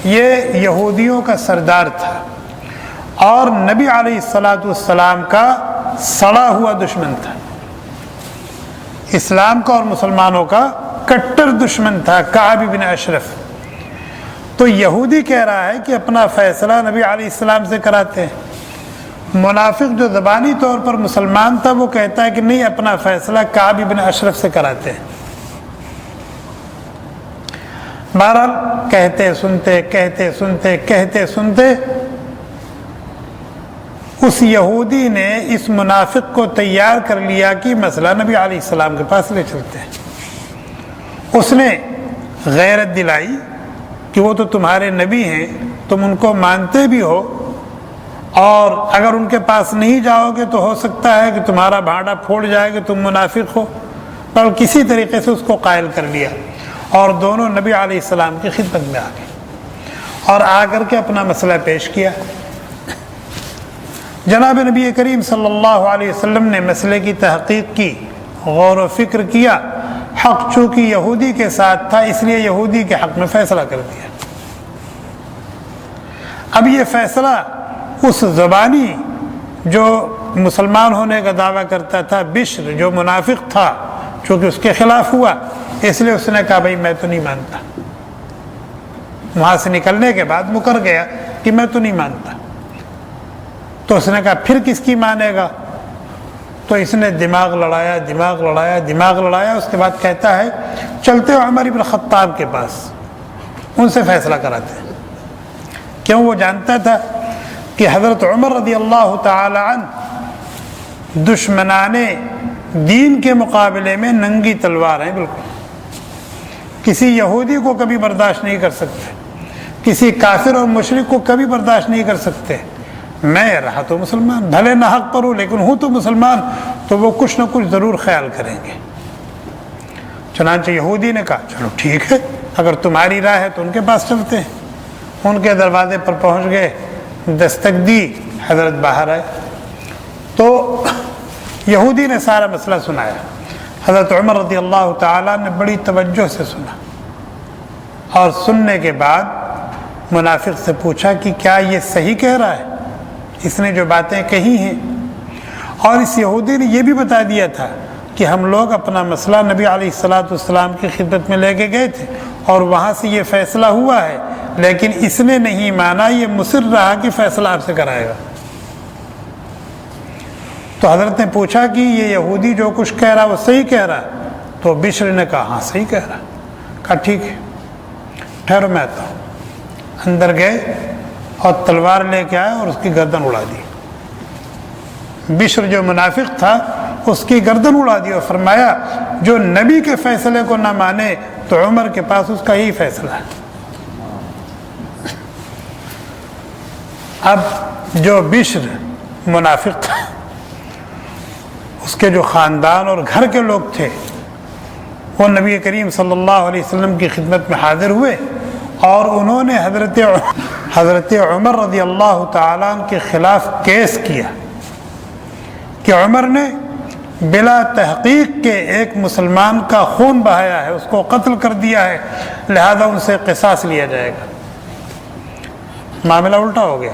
یہ یہودیوں کا سردار تھا اور نبی علیہ السلام کا سڑا ہوا دشمن تھا، اسلام کا اور مسلمانوں کا کٹر دشمن تھا کعب بن اشرف۔ تو یہودی کہہ رہا ہے کہ اپنا فیصلہ نبی علیہ السلام سے کراتے ہیں، منافق جو زبانی طور پر مسلمان تھا وہ کہتا ہے کہ نہیں اپنا فیصلہ کعب بن اشرف سے کراتے ہیں۔ بہرحال کہتے سنتے اس یہودی نے اس منافق کو تیار کر لیا کہ مسئلہ نبی علیہ السلام کے پاس لے چلتے ہیں۔ اس نے غیرت دلائی کہ وہ تو تمہارے نبی ہیں، تم ان کو مانتے بھی ہو، اور اگر ان کے پاس نہیں جاؤ گے تو ہو سکتا ہے کہ تمہارا بھانڈا پھوڑ جائے کہ تم منافق ہو، پر کسی طریقے سے اس کو قائل کر لیا اور دونوں نبی علیہ السلام کی خدمت میں آ گئے اور آ کر کے اپنا مسئلہ پیش کیا۔ جناب نبی کریم صلی اللہ علیہ وسلم نے مسئلے کی تحقیق کی، غور و فکر کیا، حق چونکہ یہودی کے ساتھ تھا اس لیے یہودی کے حق میں فیصلہ کر دیا۔ اب یہ فیصلہ اس زبانی جو مسلمان ہونے کا دعویٰ کرتا تھا بشر جو منافق تھا چونکہ اس کے خلاف ہوا، اس لیے اس نے کہا بھائی میں تو نہیں مانتا۔ وہاں سے نکلنے کے بعد مکر گیا کہ میں تو نہیں مانتا۔ تو اس نے کہا پھر کس کی مانے گا؟ تو اس نے دماغ لڑایا، اس کے بعد کہتا ہے چلتے عمر بن خطاب کے پاس، ان سے فیصلہ کراتے ہیں۔ کیوں؟ وہ جانتا تھا کہ حضرت عمر رضی اللہ تعالی عنہ دشمنان دین کے مقابلے میں ننگی تلوار ہیں، بالکل کسی یہودی کو کبھی برداشت نہیں کر سکتے، کسی کافر اور مشرک کو کبھی برداشت نہیں کر سکتے۔ میں رہا تو مسلمان، بھلے نہ حق پر ہوں لیکن ہوں تو مسلمان، تو وہ کچھ نہ کچھ ضرور خیال کریں گے۔ چنانچہ یہودی نے کہا چلو ٹھیک ہے، اگر تمہاری رائے ہے تو ان کے پاس چلتے ہیں۔ ان کے دروازے پر پہنچ گئے، دستک دی، حضرت باہر آئے تو یہودی نے سارا مسئلہ سنایا۔ حضرت عمر رضی اللہ تعالیٰ نے بڑی توجہ سے سنا اور سننے کے بعد منافق سے پوچھا کہ کیا یہ صحیح کہہ رہا ہے، اس نے جو باتیں کہی ہیں؟ اور اس یہودی نے یہ بھی بتا دیا تھا کہ ہم لوگ اپنا مسئلہ نبی علیہ السلام کی خدمت میں لے کے گئے تھے اور وہاں سے یہ فیصلہ ہوا ہے، لیکن اس نے نہیں مانا، یہ مصر رہا کہ فیصلہ آپ سے کرائے گا۔ تو حضرت نے پوچھا کہ یہ یہودی جو کچھ کہہ رہا وہ صحیح کہہ رہا؟ تو بشر نے کہا ہاں صحیح کہہ رہا۔ کہا ٹھیک ہے ٹھہرو میں آتا ہوں۔ اندر گئے اور تلوار لے کے آئے اور اس کی گردن اڑا دی۔ بشر جو منافق تھا اس کی گردن اڑا دی اور فرمایا جو نبی کے فیصلے کو نہ مانے تو عمر کے پاس اس کا ہی فیصلہ ہے۔ اب جو بشر منافق تھا اس کے جو خاندان اور گھر کے لوگ تھے وہ نبی کریم صلی اللہ علیہ وسلم کی خدمت میں حاضر ہوئے اور انہوں نے حضرت عمر رضی اللہ تعالیٰ عنہ کے خلاف کیس کیا کہ عمر نے بلا تحقیق کے ایک مسلمان کا خون بہایا ہے، اس کو قتل کر دیا ہے، لہذا ان سے قصاص لیا جائے گا۔ معاملہ الٹا ہو گیا۔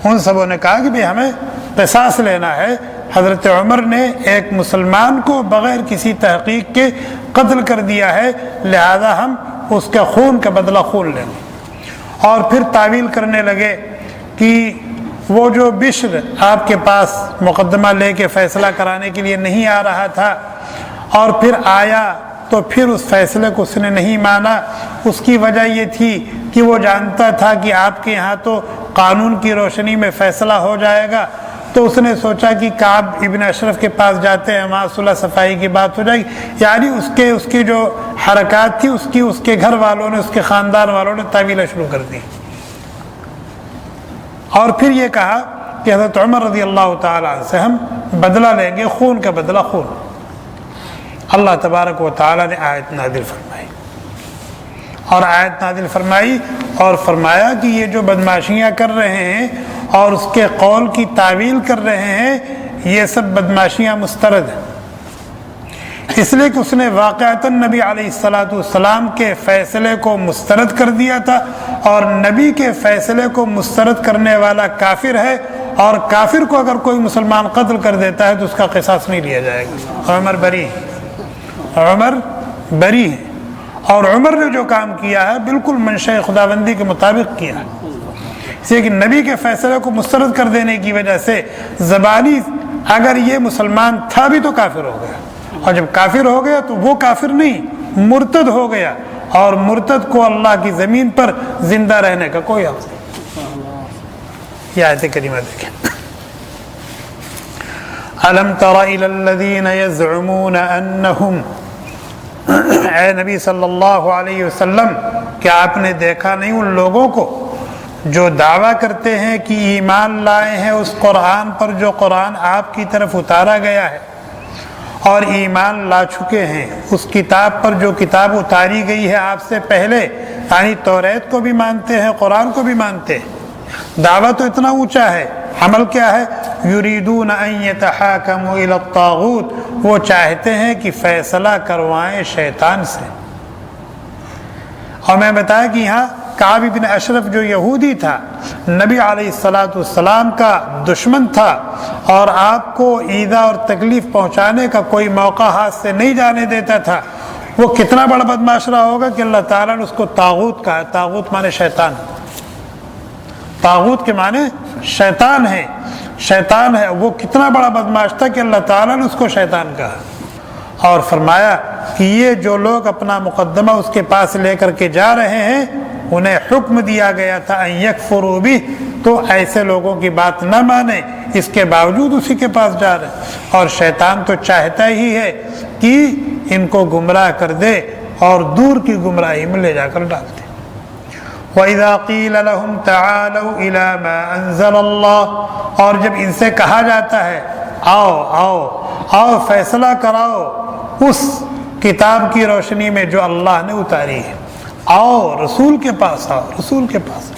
ان سبوں نے کہا کہ بھی ہمیں قصاص لینا ہے، حضرت عمر نے ایک مسلمان کو بغیر کسی تحقیق کے قتل کر دیا ہے، لہذا ہم اس کے خون کا بدلہ خون لیں گے۔ اور پھر تعویل کرنے لگے کہ وہ جو بشر آپ کے پاس مقدمہ لے کے فیصلہ کرانے کے لیے نہیں آ رہا تھا اور پھر آیا تو پھر اس فیصلے کو اس نے نہیں مانا، اس کی وجہ یہ تھی کہ وہ جانتا تھا کہ آپ کے یہاں تو قانون کی روشنی میں فیصلہ ہو جائے گا، تو اس نے سوچا کہ کعب ابن اشرف کے پاس جاتے ہیں، وہاں صلح صفائی کی بات ہو جائے گی۔ یعنی اس کی جو حرکات تھی اس کے گھر والوں نے، اس کے خاندان والوں نے تعویلیں شروع کر دی اور پھر یہ کہا کہ حضرت عمر رضی اللہ تعالیٰ عنہ سے ہم بدلہ لیں گے، خون کا بدلہ خون۔ اللہ تبارک و تعالیٰ نے آیت نازل فرمائی اور آیت نازل فرمائی اور فرمایا کہ یہ جو بدمعاشیاں کر رہے ہیں اور اس کے قول کی تعویل کر رہے ہیں یہ سب بدمعاشیاں مسترد ہیں، اس لیے کہ اس نے واقعتاً نبی علیہ السلام کے فیصلے کو مسترد کر دیا تھا، اور نبی کے فیصلے کو مسترد کرنے والا کافر ہے، اور کافر کو اگر کوئی مسلمان قتل کر دیتا ہے تو اس کا قصاص نہیں لیا جائے گا۔ عمر بری ہے، اور عمر نے جو کام کیا ہے بالکل منشاء خداوندی کے مطابق کیا ہے، اس لیے کہ نبی کے فیصلے کو مسترد کر دینے کی وجہ سے زبانی اگر یہ مسلمان تھا بھی تو کافر ہو گیا، اور جب کافر ہو گیا تو وہ کافر نہیں مرتد ہو گیا، اور مرتد کو اللہ کی زمین پر زندہ رہنے کا کوئی حق نہیں۔ یہ آیت کریمہ دیکھیں، الم تر الی الذین یزعمون انہم، اے نبی صلی اللہ علیہ وسلم کیا آپ نے دیکھا نہیں ان لوگوں کو جو دعویٰ کرتے ہیں کہ ایمان لائے ہیں اس قرآن پر جو قرآن آپ کی طرف اتارا گیا ہے، اور ایمان لا چکے ہیں اس کتاب پر جو کتاب اتاری گئی ہے آپ سے پہلے، یعنی توریت کو بھی مانتے ہیں قرآن کو بھی مانتے ہیں۔ دعویٰ تو اتنا اونچا ہے، عمل کیا ہے؟ یریدون ان یتحاکموا الی الطاغوت، وہ چاہتے ہیں کہ فیصلہ کروائیں شیطان سے۔ اور میں بتایا کہ یہاں کعب بن اشرف جو یہودی تھا، نبی علیہ السلام کا دشمن تھا، اور آپ کو ایذا اور تکلیف پہنچانے کا کوئی موقع ہاتھ سے نہیں جانے دیتا تھا، وہ کتنا بڑا بدمعاشرہ ہوگا کہ اللہ تعالیٰ نے اس کو طاغوت کہا۔ طاغوت مانے شیطان، طاغوت کے معنی شیطان ہے، شیطان ہے۔ وہ کتنا بڑا بدمعاش تھا کہ اللہ تعالیٰ نے اس کو شیطان کہا، اور فرمایا کہ یہ جو لوگ اپنا مقدمہ اس کے پاس لے کر کے جا رہے ہیں انہیں حکم دیا گیا تھا ان یکفروا بہ، تو ایسے لوگوں کی بات نہ مانے، اس کے باوجود اسی کے پاس جا رہے ہیں۔ اور شیطان تو چاہتا ہی ہے کہ ان کو گمراہ کر دے اور دور کی گمراہی میں لے جا کر ڈال دے۔ وَإِذَا قِيلَ لَهُمْ تَعَالَوْا إِلَى مَا أَنزَلَ اللَّهُ، اور جب ان سے کہا جاتا ہے آؤ فیصلہ کراؤ اس کتاب کی روشنی میں جو اللہ نے اتاری ہے، آؤ رسول کے پاس آؤ، رسول کے پاس۔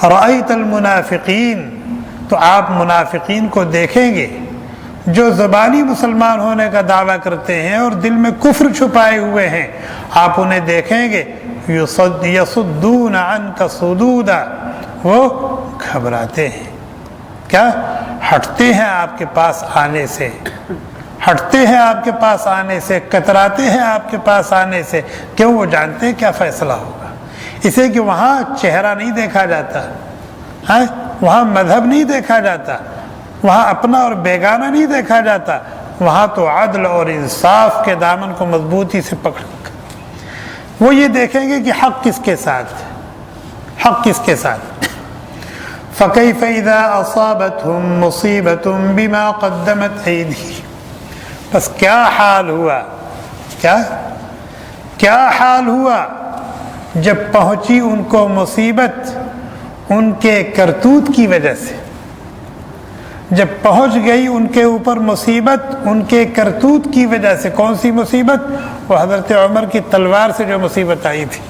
رأیت المنافقین، تو آپ منافقین کو دیکھیں گے جو زبانی مسلمان ہونے کا دعویٰ کرتے ہیں اور دل میں کفر چھپائے ہوئے ہیں، آپ انہیں دیکھیں گے یصدون عنک صدودا، وہ گھبراتے ہیں، کیا ہٹتے ہیں آپ کے پاس آنے سے، ہٹتے ہیں آپ کے پاس آنے سے، کتراتے ہیں آپ کے پاس آنے سے، کیوں؟ وہ جانتے ہیں کیا فیصلہ ہوگا، اسے کہ وہاں چہرہ نہیں دیکھا جاتا، وہاں مذہب نہیں دیکھا جاتا، وہاں اپنا اور بیگانہ نہیں دیکھا جاتا، وہاں تو عدل اور انصاف کے دامن کو مضبوطی سے پکڑ کر وہ یہ دیکھیں گے کہ حق کس کے ساتھ، حق کس کے ساتھ۔ فَكَيْفَ إِذَا أَصَابَتْهُمْ مُصِيبَةٌ بِمَا قَدَّمَتْ أَيْدِيهِمْ، بس کیا حال ہوا، کیا حال ہوا جب پہنچی ان کو مصیبت ان کے کرتوت کی وجہ سے، جب پہنچ گئی ان کے اوپر مصیبت ان کے کرتوت کی وجہ سے۔ کون سی مصیبت؟ وہ حضرت عمر کی تلوار سے جو مصیبت آئی تھی۔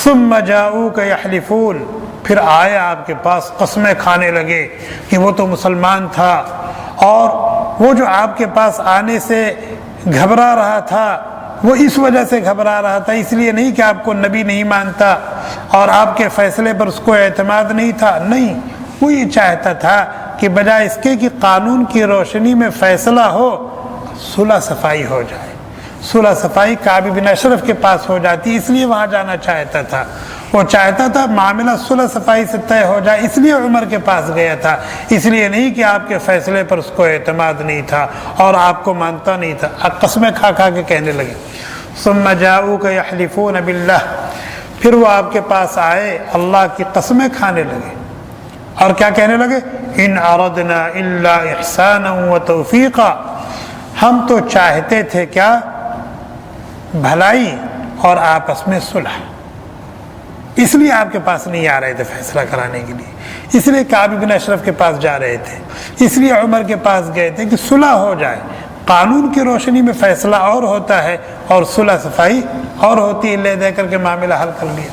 ثم جاؤک یحلفون، پھر آئے آپ کے پاس قسمیں کھانے لگے کہ وہ تو مسلمان تھا، اور وہ جو آپ کے پاس آنے سے گھبرا رہا تھا وہ اس وجہ سے گھبرا رہا تھا، اس لیے نہیں کہ آپ کو نبی نہیں مانتا اور آپ کے فیصلے پر اس کو اعتماد نہیں تھا، نہیں، وہ یہ چاہتا تھا کہ بجائے اس کے کہ قانون کی روشنی میں فیصلہ ہو، صلح صفائی ہو جائے، صلح صفائی کعب بن اشرف کے پاس ہو جاتی، اس لیے وہاں جانا چاہتا تھا۔ وہ چاہتا تھا معاملہ صلح صفائی سے طے ہو جائے، اس لیے عمر کے پاس گیا تھا، اس لیے نہیں کہ آپ کے فیصلے پر اس کو اعتماد نہیں تھا اور آپ کو مانتا نہیں تھا۔ قسمیں کھا کھا کے کہنے لگے ثم جاؤک یحلفون باللہ، پھر وہ آپ کے پاس آئے اللہ کی قسمیں کھانے لگے، اور کیا کہنے لگے؟ ان اردنا الا احسانا وتوفیقا، ہم تو چاہتے تھے کیا؟ بھلائی اور آپس میں صلح، اس لیے آپ کے پاس نہیں آ رہے تھے فیصلہ کرانے کے لیے، اس لیے کعب بن اشرف کے پاس جا رہے تھے، اس لیے عمر کے پاس گئے تھے کہ صلح ہو جائے، قانون کی روشنی میں فیصلہ اور ہوتا ہے اور صلح صفائی اور ہوتی ہے، لے دے کر کے معاملہ حل کر لیا۔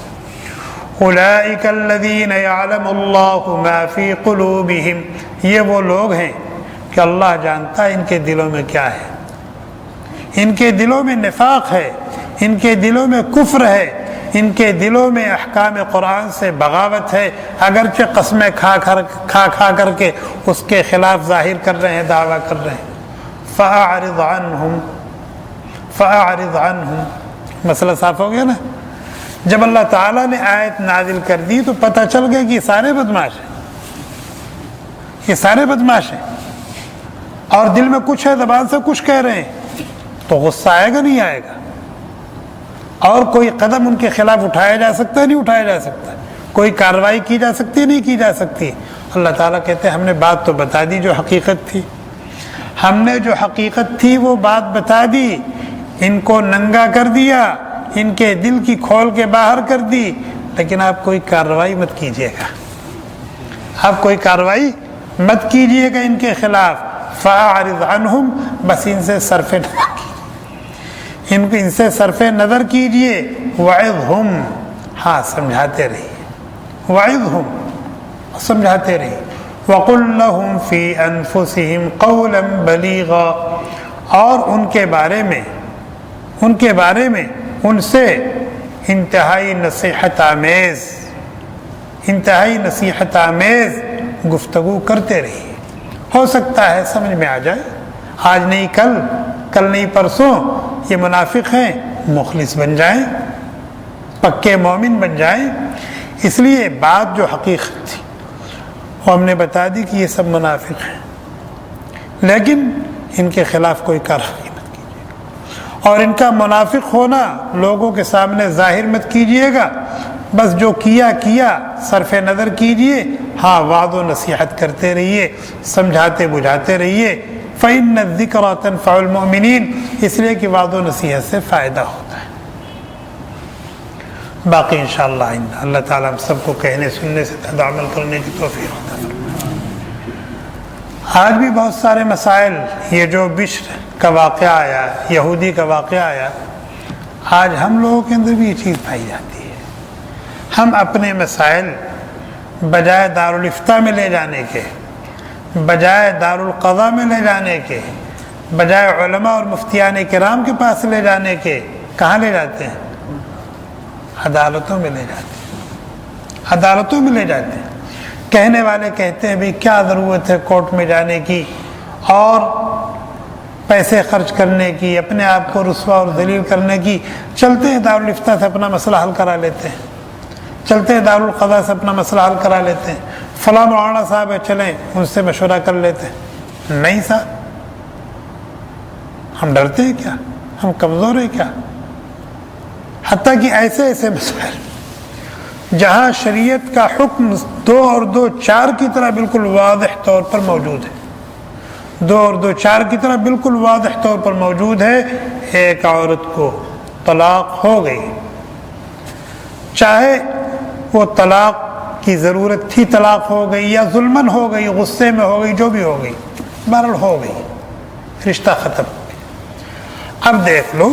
اولئک الذین یعلم اللہ ما فی قلوبہم، یہ وہ لوگ ہیں کہ اللہ جانتا ہے ان کے دلوں میں کیا ہے، ان کے دلوں میں نفاق ہے، ان کے دلوں میں کفر ہے، ان کے دلوں میں احکام قرآن سے بغاوت ہے، اگرچہ قسمیں کھا کر کے اس کے خلاف ظاہر کر رہے ہیں، دعویٰ کر رہے ہیں۔ فَأَعْرِضْ عَنْهُمْ، مسئلہ صاف ہو گیا نا؟ جب اللہ تعالیٰ نے آیت نازل کر دی تو پتہ چل گیا کہ یہ سارے بدماش ہیں، یہ سارے بدماش ہیں، اور دل میں کچھ ہے، زبان سے کچھ کہہ رہے ہیں، تو غصہ آئے گا نہیں آئے گا؟ اور کوئی قدم ان کے خلاف اٹھایا جا سکتا ہے نہیں اٹھایا جا سکتا، کوئی کارروائی کی جا سکتی ہے نہیں کی جا سکتی۔ اللہ تعالیٰ کہتے ہیں ہم نے بات تو بتا دی جو حقیقت تھی، ہم نے جو حقیقت تھی وہ بات بتا دی، ان کو ننگا کر دیا، ان کے دل کی کھول کے باہر کر دی، لیکن آپ کوئی کارروائی مت کیجیے گا، آپ کوئی کارروائی مت کیجیے گا ان کے خلاف۔ فَأَعْرِضْ عَنْهُمْ، بس ان سے صرف نظر کیجیے، ان سے صرف نظر کیجیے۔ وَعِظْهُمْ، ہاں سمجھاتے رہیے، وَعِظْهُمْ، سمجھاتے رہیے۔ وَقُلْ لَهُمْ فِي أَنفُسِهِمْ قَوْلًا بَلِيغًا، اور ان کے بارے میں ان سے انتہائی نصیحت آمیز گفتگو کرتے رہیے۔ ہو سکتا ہے سمجھ میں آ جائے، آج نہیں کل نہیں پرسوں یہ منافق ہیں، مخلص بن جائیں، پکے مومن بن جائیں۔ اس لیے بات جو حقیقت تھی وہ ہم نے بتا دی کہ یہ سب منافق ہیں، لیکن ان کے خلاف کوئی کارروائی مت کیجیے، اور ان کا منافق ہونا لوگوں کے سامنے ظاہر مت کیجیے گا، بس جو کیا صرف نظر کیجیے، ہاں وعد و نصیحت کرتے رہیے، سمجھاتے بجھاتے رہیے۔ فَإِنَّ الذِّكْرَىٰ تَنفَعُ الْمُؤْمِنِينَ، اس لیے کہ وعد و نصیحت سے فائدہ ہوتا ہے۔ باقی انشاءاللہ اللہ تعالیٰ ہم سب کو کہنے سننے سے زیادہ عمل کرنے کی توفیق عطا فرمائے۔ آج بھی بہت سارے مسائل، یہ جو بشر کا واقعہ آیا، یہودی کا واقعہ آیا، آج ہم لوگوں کے اندر بھی یہ چیز پائی جاتی ہے۔ ہم اپنے مسائل بجائے دارالافتاء میں لے جانے کے، بجائے دارالقضاء میں لے جانے کے، بجائے علماء اور مفتیان کرام کے پاس لے جانے کے، کہاں لے جاتے ہیں؟ عدالتوں میں لے جاتے ہیں، عدالتوں میں لے جاتے ہیں۔ کہنے والے کہتے ہیں بھئی کیا ضرورت ہے کورٹ میں جانے کی اور پیسے خرچ کرنے کی، اپنے آپ کو رسوا اور ذلیل کرنے کی، چلتے ہیں دارالافتاء سے اپنا مسئلہ حل کرا لیتے ہیں، چلتے ہیں دارالقضاء سے اپنا مسئلہ حل کرا لیتے ہیں، فلاں مولانا صاحب ہے چلیں ان سے مشورہ کر لیتے ہیں۔ نہیں صاحب، ہم ڈرتے ہیں کیا؟ ہم کمزور ہیں کیا؟ حتیٰ کہ ایسے مسائل جہاں شریعت کا حکم 2 اور 2 4 کی طرح بالکل واضح طور پر موجود ہے، 2 اور 2 4 کی طرح بالکل واضح طور پر موجود ہے، ایک عورت کو طلاق ہو گئی، چاہے وہ طلاق کی ضرورت تھی طلاق ہو گئی یا ظلمن ہو گئی، غصے میں ہو گئی، جو بھی ہو گئی، بہرحال ہو گئی، رشتہ ختم ہو گیا۔ اب دیکھ لو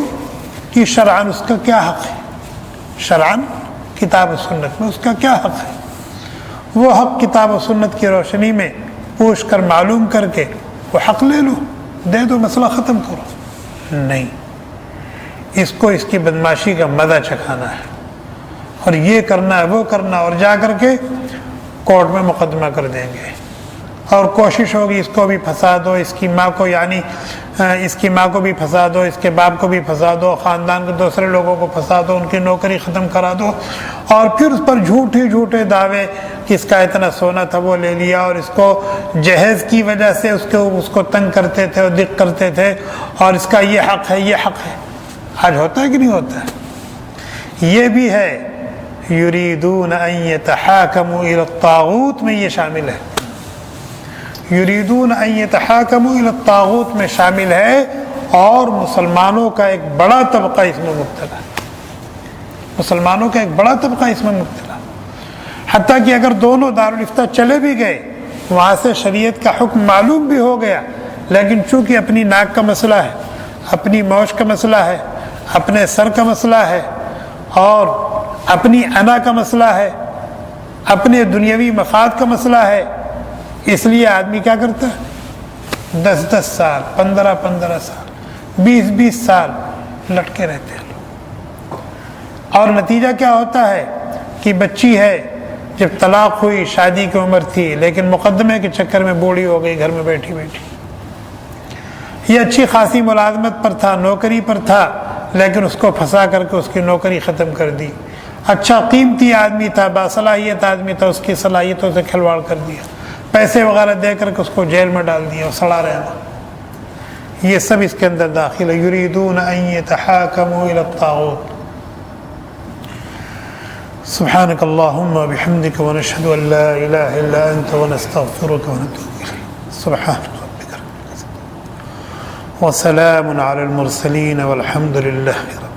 کہ شرعاً اس کا کیا حق ہے، شرعاً کتاب و سنت میں اس کا کیا حق ہے۔ وہ حق کتاب و سنت کی روشنی میں پوچھ کر معلوم کر کے وہ حق لے لو، دے دو، مسئلہ ختم کرو۔ نہیں، اس کو اس کی بدماشی کا مزہ چکھانا ہے، اور یہ کرنا ہے وہ کرنا، اور جا کر کے کورٹ میں مقدمہ کر دیں گے، اور کوشش ہوگی اس کو بھی پھنسا دو، اس کی ماں کو، یعنی اس کی ماں کو بھی پھنسا دو، اس کے باپ کو بھی پھنسا دو، خاندان کے دوسرے لوگوں کو پھنسا دو، ان کی نوکری ختم کرا دو، اور پھر اس پر جھوٹے دعوے کہ اس کا اتنا سونا تھا وہ لے لیا، اور اس کو جہیز کی وجہ سے اس کو تنگ کرتے تھے اور دق کرتے تھے، اور اس کا یہ حق ہے یہ حق ہے۔ آج ہوتا ہے کہ نہیں ہوتا ہے؟ یہ بھی ہے یریدون ان یتحاکموا الی الطاغوت میں یہ شامل ہے، یریدون ان یتحاکموا الی الطاغوت میں شامل ہے، اور مسلمانوں کا ایک بڑا طبقہ اس میں مبتلا ہے، مسلمانوں کا ایک بڑا طبقہ اس میں مبتلا، حتیٰ کہ اگر دونوں دارالافتاء چلے بھی گئے، وہاں سے شریعت کا حکم معلوم بھی ہو گیا، لیکن چونکہ اپنی ناک کا مسئلہ ہے، اپنی موش کا مسئلہ ہے، اپنے سر کا مسئلہ ہے، اور اپنی انا کا مسئلہ ہے، اپنے دنیاوی مفاد کا مسئلہ ہے، اس لیے آدمی کیا کرتا ہے 10 سال 15 سال 20 سال لٹکے رہتے ہیں لوگ، اور نتیجہ کیا ہوتا ہے کہ بچی ہے، جب طلاق ہوئی شادی کی عمر تھی لیکن مقدمے کے چکر میں بوڑھی ہو گئی گھر میں بیٹھی بیٹھی، یہ اچھی خاصی ملازمت پر تھا، نوکری پر تھا، لیکن اس کو پھنسا کر کے اس کی نوکری ختم کر دی، اچھا قیمتی آدمی تھا، باصلاحیت آدمی تھا، اس کی صلاحیتوں سے کھلواڑ کر دیا، پیسے وغیرہ دے کر کے اس کو جیل میں ڈال دیا اور سڑا رہنا، یہ سب اس کے اندر داخل ہے۔ یریدون ان یتحاکموا الی الطاغوت۔ سبحانک اللہم وبحمدک ونشہد ان لا الہ الا انت ونستغفرک ونتوب الیک۔ سبحان ربک رب العزة وسلام علی المرسلین والحمد للہ رب